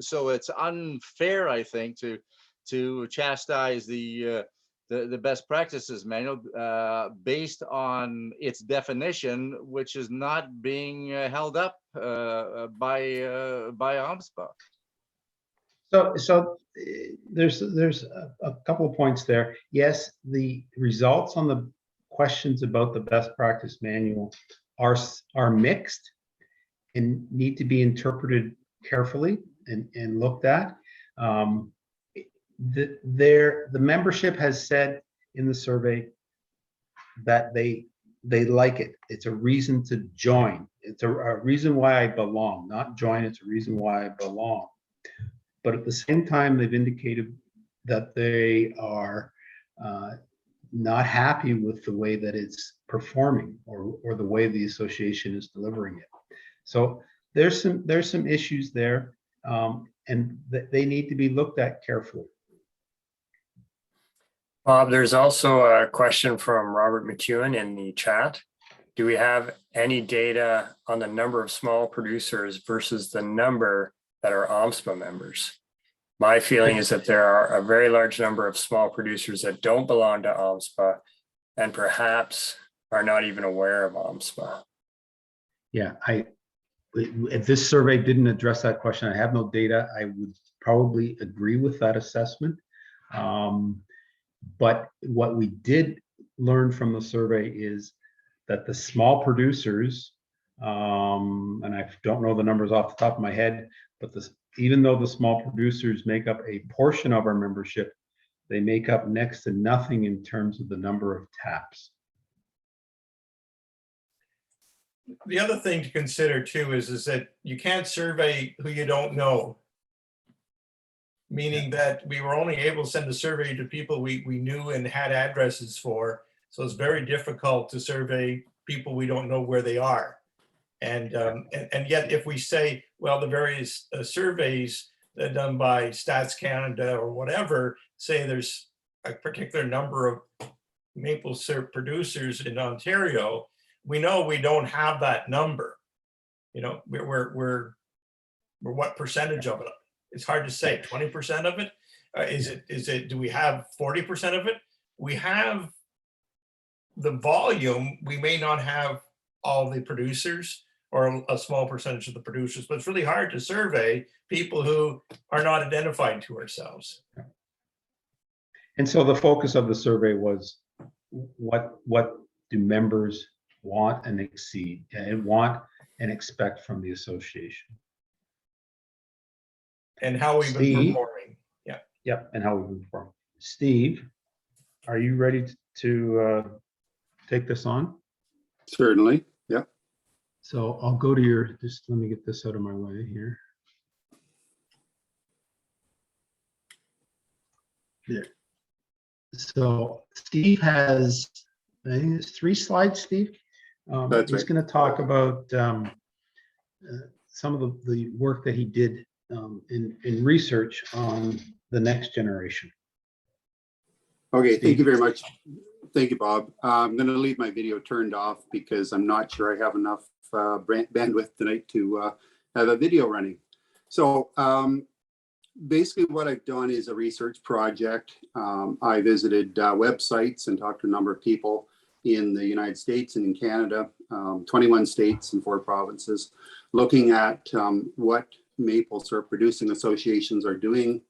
So it's unfair, I think, to chastise the best practices manual based on its definition, which is not being held up by OMSPA. So there's a couple of points there. Yes, the results on the questions about the best practice manual are mixed and need to be interpreted carefully and looked at. The membership has said in the survey that they like it. It's a reason to join. It's a reason why I belong, not join. It's a reason why I belong. But at the same time, they've indicated that they are not happy with the way that it's performing or the way the association is delivering it. So there's some issues there, and they need to be looked at carefully. Bob, there's also a question from Robert McEwen in the chat. Do we have any data on the number of small producers versus the number that are OMSPA members? My feeling is that there are a very large number of small producers that don't belong to OMSPA and perhaps are not even aware of OMSPA. Yeah, if this survey didn't address that question, I have no data. I would probably agree with that assessment. But what we did learn from the survey is that the small producers, and I don't know the numbers off the top of my head, but even though the small producers make up a portion of our membership, they make up next to nothing in terms of the number of taps. The other thing to consider too is that you can't survey who you don't know. Meaning that we were only able to send a survey to people we knew and had addresses for. So it's very difficult to survey people we don't know where they are. And yet if we say, well, the various surveys done by Stats Canada or whatever, say there's a particular number of maple syrup producers in Ontario, we know we don't have that number. You know, we're what percentage of it? It's hard to say. 20% of it? Is it? Do we have 40% of it? We have the volume. We may not have all the producers or a small percentage of the producers, but it's really hard to survey people who are not identified to ourselves. And so the focus of the survey was what do members want and exceed and want and expect from the association. And how we've been performing. Yeah. Yep, and how we've been performing. Steve, are you ready to take this on? Certainly, yeah. So I'll go to just let me get this out of my way here. There. So Steve has, I think it's 3 slides, Steve. That's he's right. going to talk about some of the work that he did in research on the next generation. Okay, Steve. thank you very much. Thank you, Bob. I'm going to leave my video turned off because I'm not sure I have enough bandwidth tonight to have a video running. So basically what I've done is a research project. I visited websites and talked to a number of people in the United States and in Canada, 21 states and 4 provinces, looking at what maple syrup producing associations are doing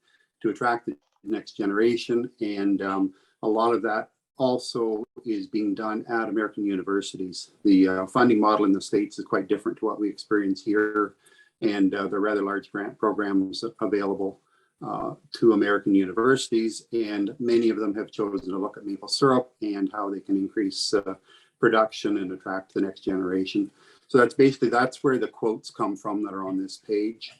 to attract the next generation. And a lot of that also is being done at American universities. The funding model in the States is quite different to what we experience here. And there are rather large grant programs available to American universities, and many of them have chosen to look at maple syrup and how they can increase production and attract the next generation. So that's where the quotes come from that are on this page.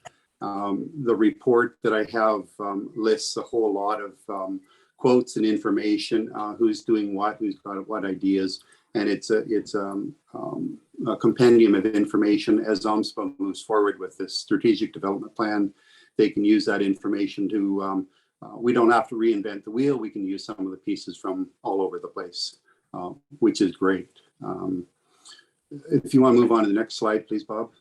The report that I have lists a whole lot of quotes and information, who's doing what, who's got what ideas, and it's a compendium of information as OMSPA moves forward with this strategic development plan. They can use that information to, we don't have to reinvent the wheel. We can use some of the pieces from all over the place, which is great. If you want to move on to the next slide, please, Bob.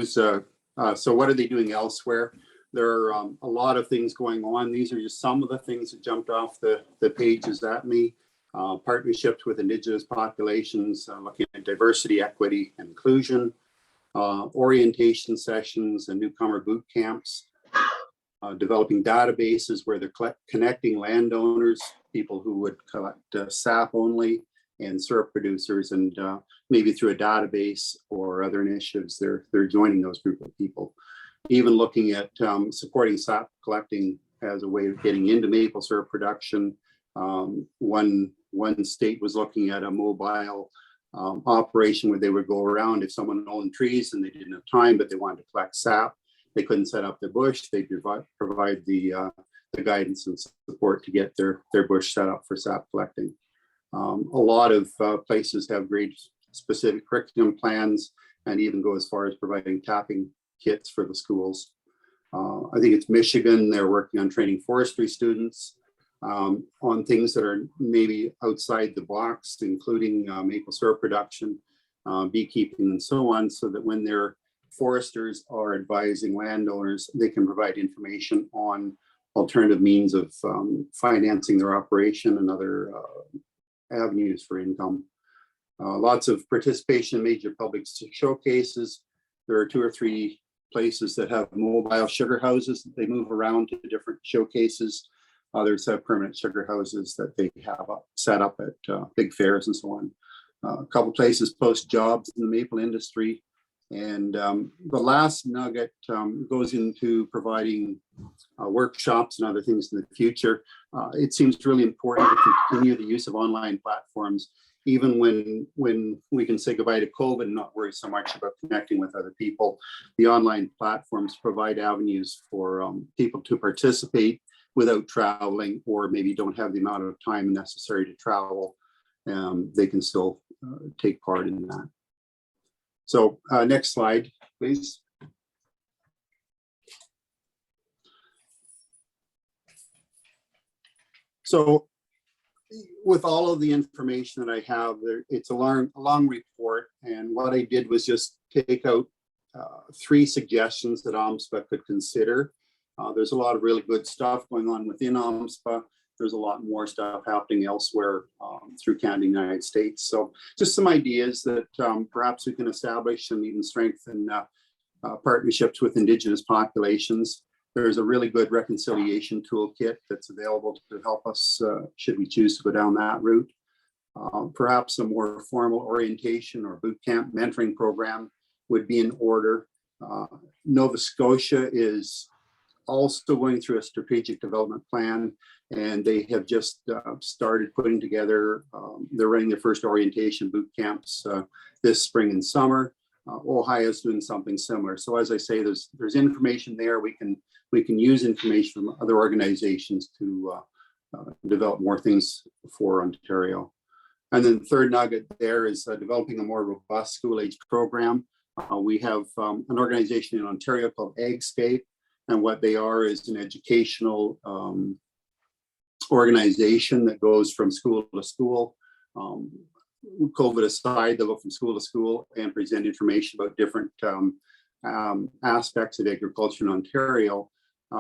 So what are they doing elsewhere? There are a lot of things going on. These are just some of the things that jumped off the pages at me. Partnerships with Indigenous populations, looking at diversity, equity, and inclusion, orientation sessions and newcomer boot camps, developing databases where they're connecting landowners, people who would collect sap only, and syrup producers, and maybe through a database or other initiatives, they're joining those group of people. Even looking at supporting sap collecting as a way of getting into maple syrup production. One state was looking at a mobile operation where they would go around if someone owned trees and they didn't have time, but they wanted to collect sap. They couldn't set up their bush. They provide the guidance and support to get their bush set up for sap collecting. A lot of places have great specific curriculum plans and even go as far as providing tapping kits for the schools. I think it's Michigan. They're working on training forestry students on things that are maybe outside the box, including maple syrup production, beekeeping, and so on, so that when their foresters are advising landowners, they can provide information on alternative means of financing their operation and other avenues for income. Lots of participation in major public showcases. There are 2 or 3 places that have mobile sugar houses that they move around to different showcases. Others have permanent sugar houses that they have set up at big fairs and so on. A couple places post jobs in the maple industry. And the last nugget goes into providing workshops and other things in the future. It seems really important to continue the use of online platforms, even when we can say goodbye to COVID and not worry so much about connecting with other people. The online platforms provide avenues for people to participate without traveling, or maybe don't have the amount of time necessary to travel. They can still take part in that. So next slide, please. So with all of the information that I have, it's a long report. And what I did was just take out 3 suggestions that OMSPA could consider. There's a lot of really good stuff going on within OMSPA. There's a lot more stuff happening elsewhere through Canada and the United States. So just some ideas that perhaps we can establish and even strengthen partnerships with Indigenous populations. There's a really good reconciliation toolkit that's available to help us should we choose to go down that route. Perhaps a more formal orientation or boot camp mentoring program would be in order. Nova Scotia is also going through a strategic development plan, and they have just started putting together, they're running their first orientation boot camps this spring and summer. Ohio's doing something similar. So as I say, there's information there. We can use information from other organizations to develop more things for Ontario. And then the third nugget there is developing a more robust school-age program. We have an organization in Ontario called Egscape, and what they are is an educational organization that goes from school to school, COVID aside, they'll go from school to school and present information about different aspects of agriculture in Ontario.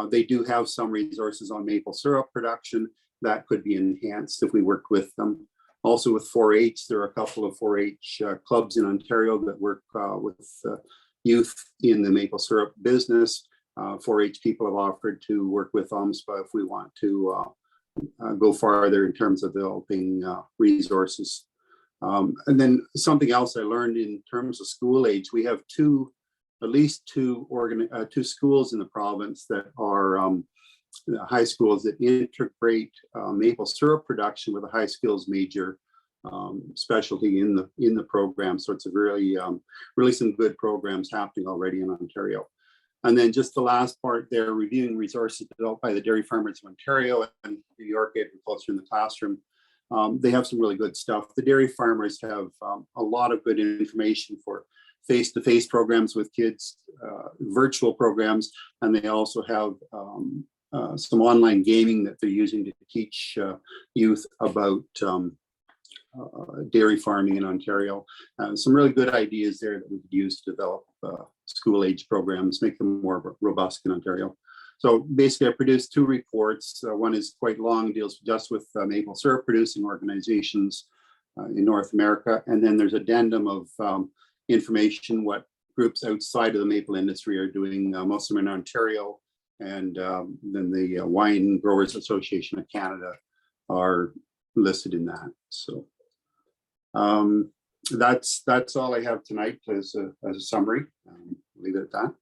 They do have some resources on maple syrup production that could be enhanced if we worked with them. Also with 4-H, there are a couple of 4-H clubs in Ontario that work with youth in the maple syrup business. 4-H people have offered to work with OMSPA if we want to go farther in terms of developing resources. And then something else I learned in terms of school age, we have at least two schools in the province that are high schools that integrate maple syrup production with a high skills major specialty in the program. So it's a really some good programs happening already in Ontario. And then just the last part there, reviewing resources developed by the Dairy Farmers of Ontario and New York Agriculture in the Classroom. They have some really good stuff. The dairy farmers have a lot of good information for face-to-face programs with kids, virtual programs, and they also have some online gaming that they're using to teach youth about dairy farming in Ontario. Some really good ideas there that we could use to develop school-age programs, make them more robust in Ontario. So basically, I produced 2 reports. One is quite long, deals just with maple syrup producing organizations in North America. And then there's addendum of information, what groups outside of the maple industry are doing, most of them in Ontario. And then the Wine Growers Association of Canada are listed in that. So that's all I have tonight as a summary. Leave it at that.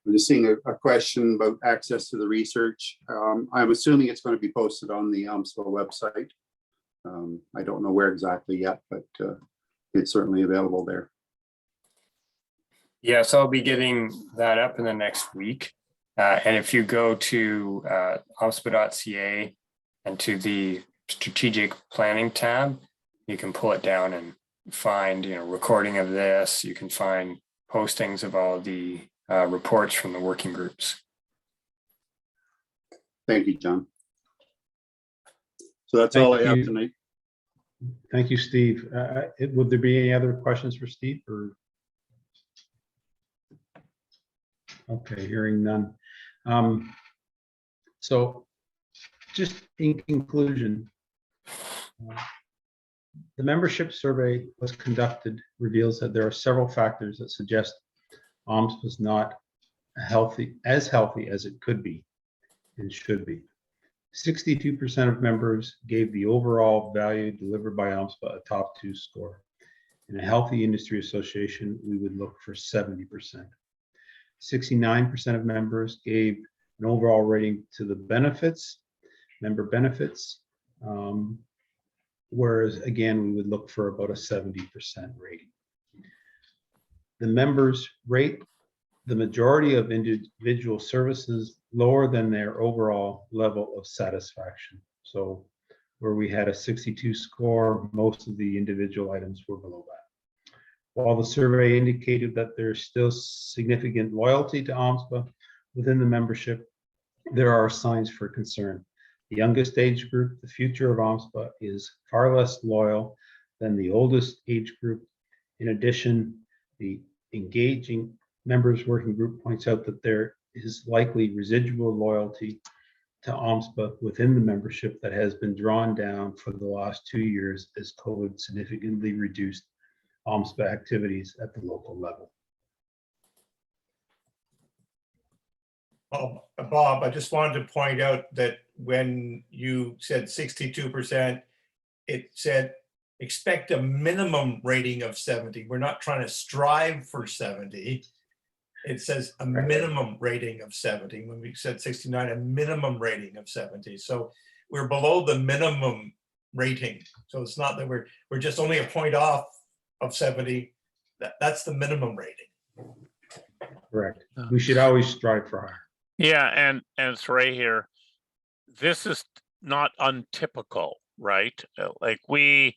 I'm just seeing a question about access to the research. I'm assuming it's going to be posted on the OMSPA website. I don't know where exactly yet, but it's certainly available there. Yes, I'll be getting that up in the next week. And if you go to omspa.ca and to the strategic planning tab, you can pull it down and find, recording of this. You can find postings of all the reports from the working groups. Thank you, John. So that's all I have tonight. Thank you, Steve. Would there be any other questions for Steve? Or okay, hearing none. So just in conclusion, the membership survey was conducted, reveals that there are several factors that suggest OMSPA is not as healthy as it could be and should be. 62% of members gave the overall value delivered by OMSPA a top 2 score. In a healthy industry association, we would look for 70%. 69% of members gave an overall rating to the benefits, member benefits, whereas again, we would look for about a 70% rating. The members rate the majority of individual services lower than their overall level of satisfaction. So where we had a 62 score, most of the individual items were below that. While the survey indicated that there's still significant loyalty to OMSPA within the membership, there are signs for concern. The youngest age group, the future of OMSPA, is far less loyal than the oldest age group. In addition, the engaging members working group points out that there is likely residual loyalty to OMSPA within the membership that has been drawn down for the last 2 years as COVID significantly reduced OMSPA activities at the local level. Bob, I just wanted to point out that when you said 62%, it said expect a minimum rating of 70. We're not trying to strive for 70. It says a minimum rating of 70. When we said 69, a minimum rating of 70. So we're below the minimum rating. So it's not that we're just only a point off of 70. That's the minimum rating. Correct. We should always strive for higher. Yeah, and it's right here. This is not untypical, right? Like the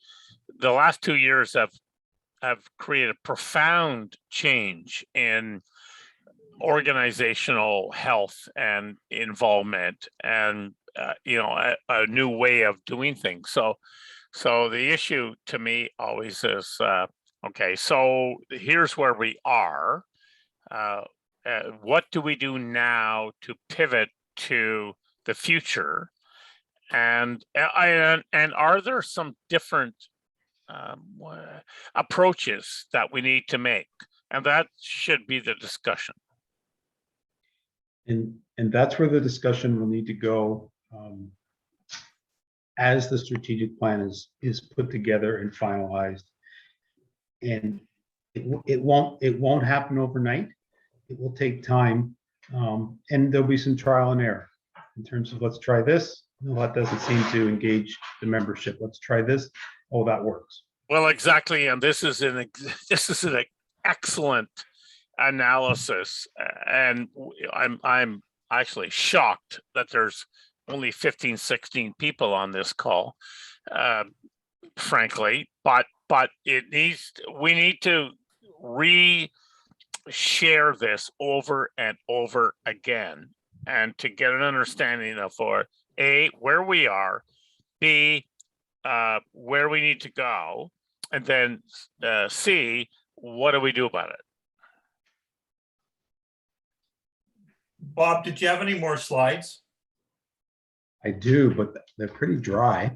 last 2 years have created profound change in organizational health and involvement, and a new way of doing things. So the issue to me always is, okay, so here's where we are. What do we do now to pivot to the future? And are there some different approaches that we need to make? And that should be the discussion. And that's where the discussion will need to go as the strategic plan is put together and finalized. And it won't happen overnight. It will take time, and there'll be some trial and error in terms of, let's try this. No, that doesn't seem to engage the membership. Let's try this. Oh, that works. Well, exactly, and this is an excellent analysis, and I'm actually shocked that there's only 15, 16 people on this call, frankly, but we need to share this over and over again, and to get an understanding of A, where we are, B, where we need to go, and then C, what do we do about it? Bob, did you have any more slides? I do, but they're pretty dry.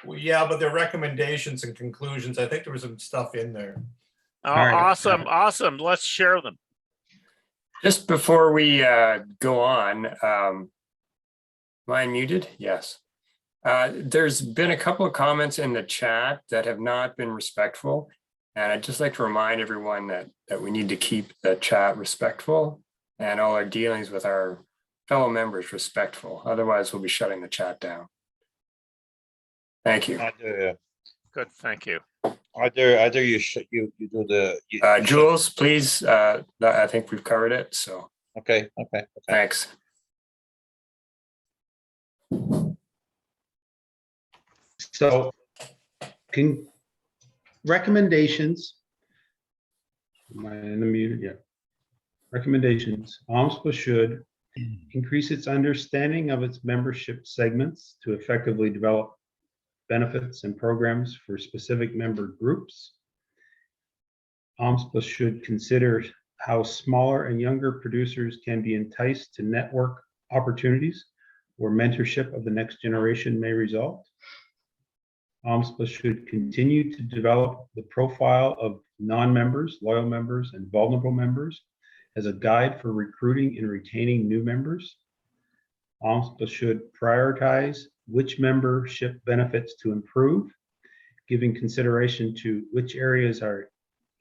Well, yeah, but they're recommendations and conclusions. I think there was some stuff in there. Oh, right. awesome. Let's share them. Just before we go on, am I muted? Yes. There's been a couple of comments in the chat that have not been respectful. And I'd just like to remind everyone that we need to keep the chat respectful and all our dealings with our fellow members respectful. Otherwise, we'll be shutting the chat down. Thank you. Good, thank you. Either you do the. Jules, please, I think we've covered it, so. Okay. Thanks. So recommendations. Am I in the mute? Yeah. Recommendations. OMSPA should increase its understanding of its membership segments to effectively develop benefits and programs for specific member groups. OMSPA should consider how smaller and younger producers can be enticed to network opportunities where mentorship of the next generation may result. OMSPA should continue to develop the profile of non-members, loyal members, and vulnerable members as a guide for recruiting and retaining new members. OMSPA should prioritize which membership benefits to improve, giving consideration to which areas are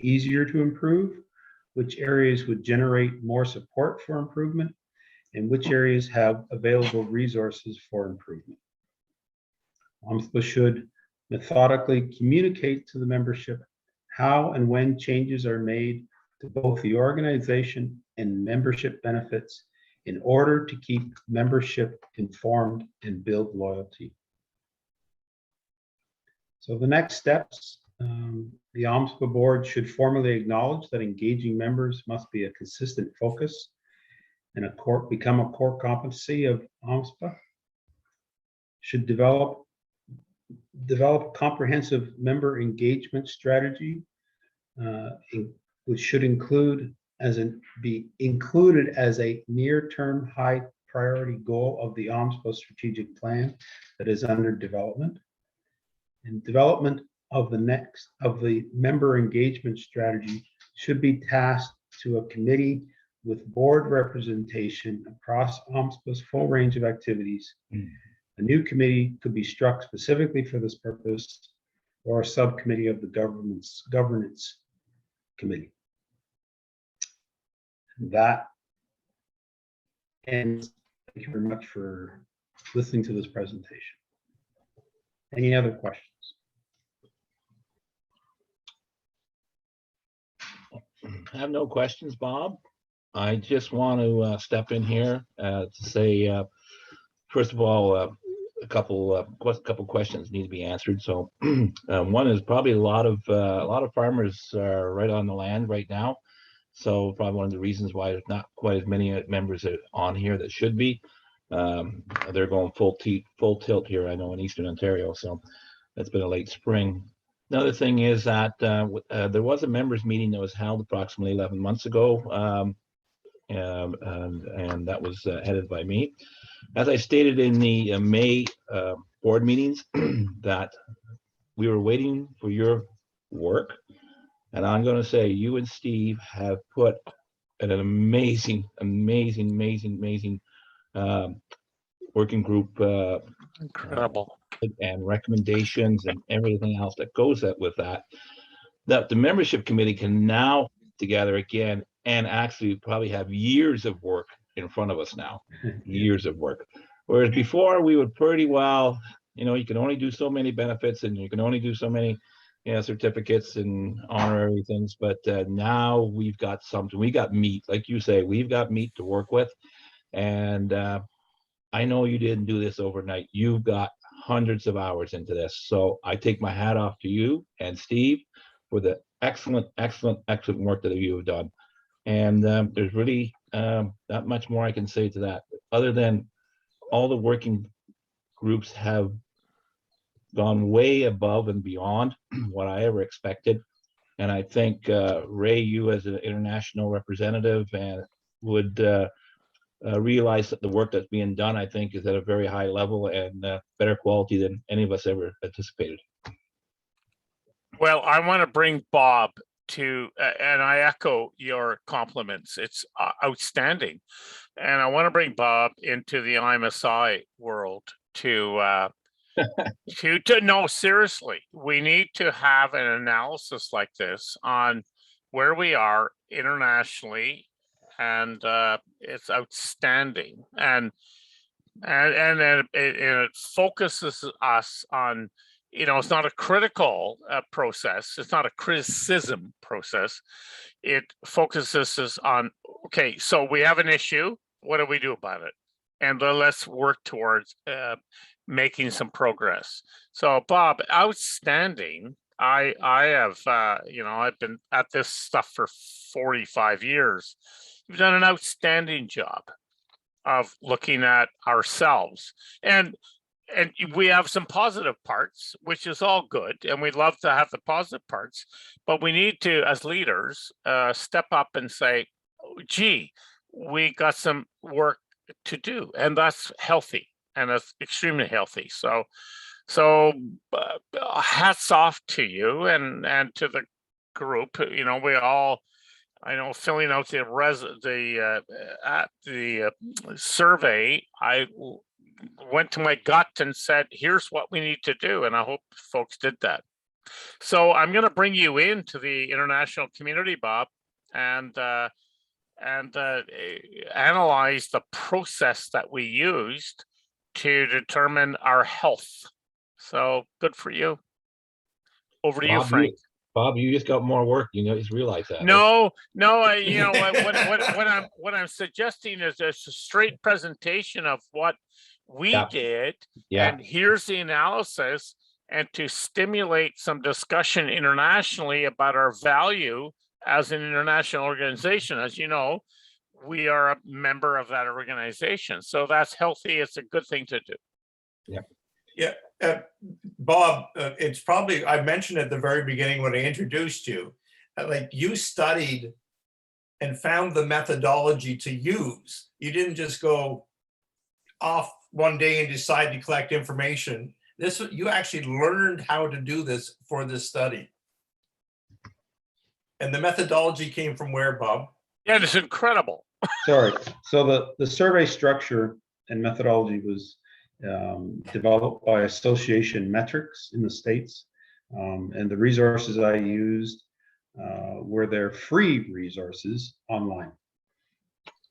easier to improve, which areas would generate more support for improvement, and which areas have available resources for improvement. OMSPA should methodically communicate to the membership how and when changes are made to both the organization and membership benefits in order to keep membership informed and build loyalty. So the next steps, the OMSPA board should formally acknowledge that engaging members must be a consistent focus and become a core competency of OMSPA. Should develop a comprehensive member engagement strategy, which should be included as a near-term high priority goal of the OMSPA strategic plan that is under development. And development of the member engagement strategy should be tasked to a committee with board representation across OMSPA's full range of activities. A new committee could be struck specifically for this purpose, or a subcommittee of the governance committee. That ends. Thank you very much for listening to this presentation. Any other questions? I have no questions, Bob. I just want to step in here to say, first of all, a couple questions need to be answered. So one is probably a lot of farmers are right on the land right now. So probably one of the reasons why there's not quite as many members on here that should be. They're going full tilt here, I know, in Eastern Ontario. So It's been a late spring. Another thing is that there was a members meeting that was held approximately 11 months ago, and that was headed by me. As I stated in the May board meetings, that we were waiting for your work. And I'm going to say you and Steve have put an amazing working group Incredible. and recommendations and everything else that goes with that the membership committee can now together again and actually probably have years of work in front of us now, years of work. Whereas before we would pretty well, you can only do so many benefits and you can only do so many certificates and honorary things, but now we've got something, we got meat, like you say, we've got meat to work with. And I know you didn't do this overnight. You've got hundreds of hours into this. So I take my hat off to you and Steve for the excellent work that you have done. And there's really not much more I can say to that, other than all the working groups have gone way above and beyond what I ever expected. And I think, Ray, you as an international representative and would realize that the work that's being done, I think, is at a very high level and better quality than any of us ever anticipated. Well, I want to bring Bob to, and I echo your compliments. It's outstanding. And I want to bring Bob into the IMSI world to no, seriously, we need to have an analysis like this on where we are internationally, and it's outstanding. And it focuses us on, it's not a critical process. It's not a criticism process. It focuses us on, okay, so we have an issue. What do we do about it? And let's work towards making some progress. So Bob, outstanding. I have, I've been at this stuff for 45 years. You've done an outstanding job of looking at ourselves, and we have some positive parts, which is all good, and we'd love to have the positive parts, but we need to, as leaders, step up and say, gee, we got some work to do, and that's healthy, and that's extremely healthy. So hats off to you and to the group. We all, I know, filling out the survey, I went to my gut and said, here's what we need to do. And I hope folks did that. So I'm going to bring you into the international community, Bob, and analyze the process that we used to determine our health. So good for you. Over to you, Frank. Bob, you just got more work. Just realize that. No, what I'm suggesting is a straight presentation of what we did, and here's the analysis, and to stimulate some discussion internationally about our value as an international organization. As you know, we are a member of that organization, so that's healthy. It's a good thing to do. Yeah, Bob, it's probably, I mentioned at the very beginning when I introduced you, like you studied and found the methodology to use. You didn't just go off one day and decide to collect information. You actually learned how to do this for this study. And the methodology came from where, Bob? Yeah, it's incredible. Sorry. So the survey structure and methodology was developed by Association Metrics in the States. And the resources I used were their free resources online.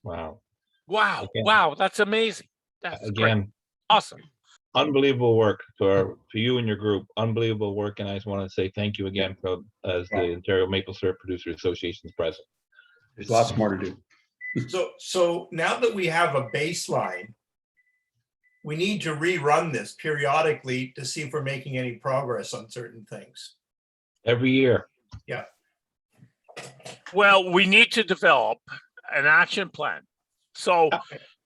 Wow. Wow, that's amazing. That's again great. Awesome. Unbelievable work for you and your group. Unbelievable work. And I just want to say thank you again as the Ontario Maple Syrup Producers Association's president. There's lots more to do. So now that we have a baseline, we need to rerun this periodically to see if we're making any progress on certain things. Every year. Yeah. Well, we need to develop an action plan. So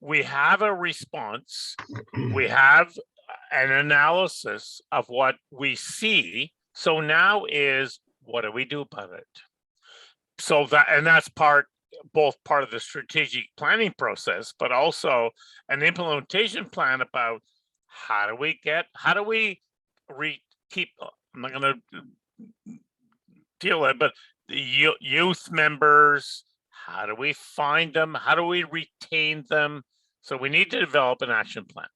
we have a response. We have an analysis of what we see. So now is, what do we do about it? So that's both part of the strategic planning process, but also an implementation plan about how do we keep, I'm not going to deal with it, but the youth members, how do we find them? How do we retain them? So we need to develop an action plan.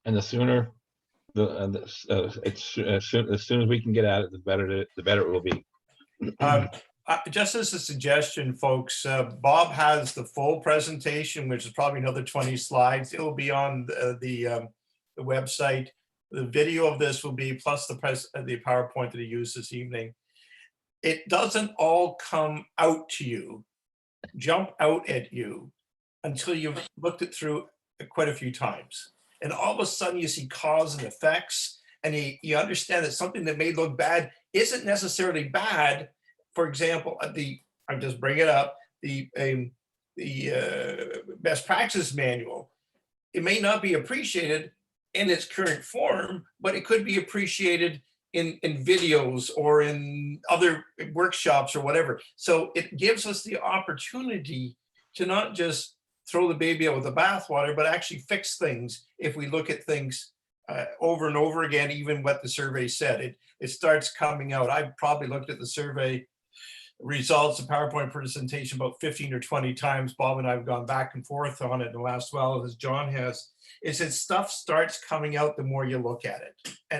And the sooner, it's as soon as we can get at it, the better it will be. Just as a suggestion, folks, Bob has the full presentation, which is probably another 20 slides. It will be on the website. The video of this will be plus the PowerPoint that he used this evening. It doesn't all come out to you, jump out at you until you've looked it through quite a few times. And all of a sudden you see cause and effects, and you understand that something that may look bad isn't necessarily bad. For example, I'll just bring it up, the best practice manual. It may not be appreciated in its current form, but it could be appreciated in videos or in other workshops or whatever. So it gives us the opportunity to not just throw the baby out with the bathwater, but actually fix things if we look at things over and over again, even what the survey said. It starts coming out. I probably looked at the survey results, the PowerPoint presentation about 15 or 20 times. Bob and I have gone back and forth on it in the last while, as John has. Is that stuff starts coming out the more you look at it.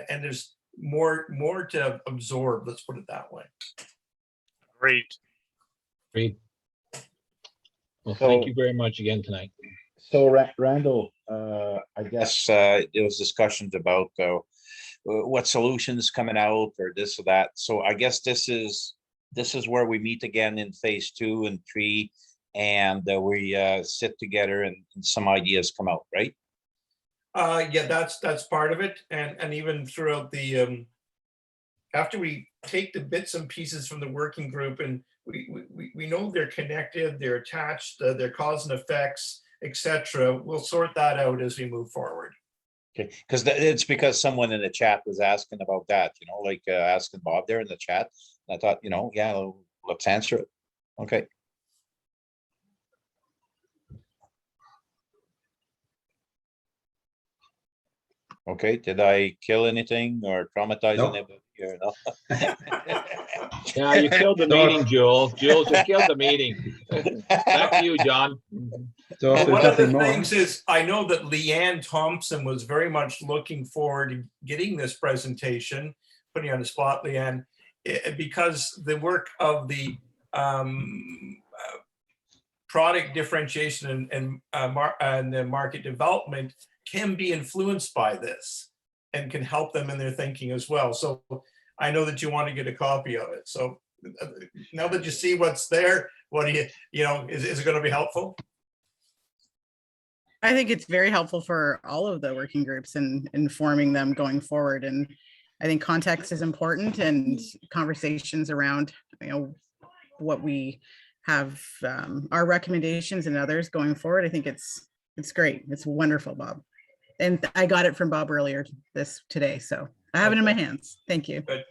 And there's more to absorb, let's put it that way. Great. Well, thank you very much again tonight. So Randall, I guess there was discussions about what solutions coming out or this or that. So I guess this is where we meet again in phase 2 and 3, and we sit together and some ideas come out, right? Yeah, that's part of it. And even throughout the, after we take the bits and pieces from the working group, and we know they're connected, they're attached, they're cause and effects, etc. We'll sort that out as we move forward. Okay, because it's because someone in the chat was asking about that, like asking Bob there in the chat. I thought, yeah, let's answer it. Okay. Okay, did I kill anything or traumatize Nope. anybody here? No? Yeah, you killed the meeting, Jules. Jules, you killed the meeting. Back to you, John. So if Well, one there's of the nothing more, things is, I know that Leanne Thompson was very much looking forward to getting this presentation, putting you on the spot, Leanne, because the work of the product differentiation and the market development can be influenced by this and can help them in their thinking as well. So I know that you want to get a copy of it. So now that you see what's there, what do you is it going to be helpful? I think it's very helpful for all of the working groups and informing them going forward. And I think context is important, and conversations around, what we have, our recommendations and others going forward. I think it's great. It's wonderful, Bob. And I got it from Bob earlier today, so I have it in my hands. Thank you. Good.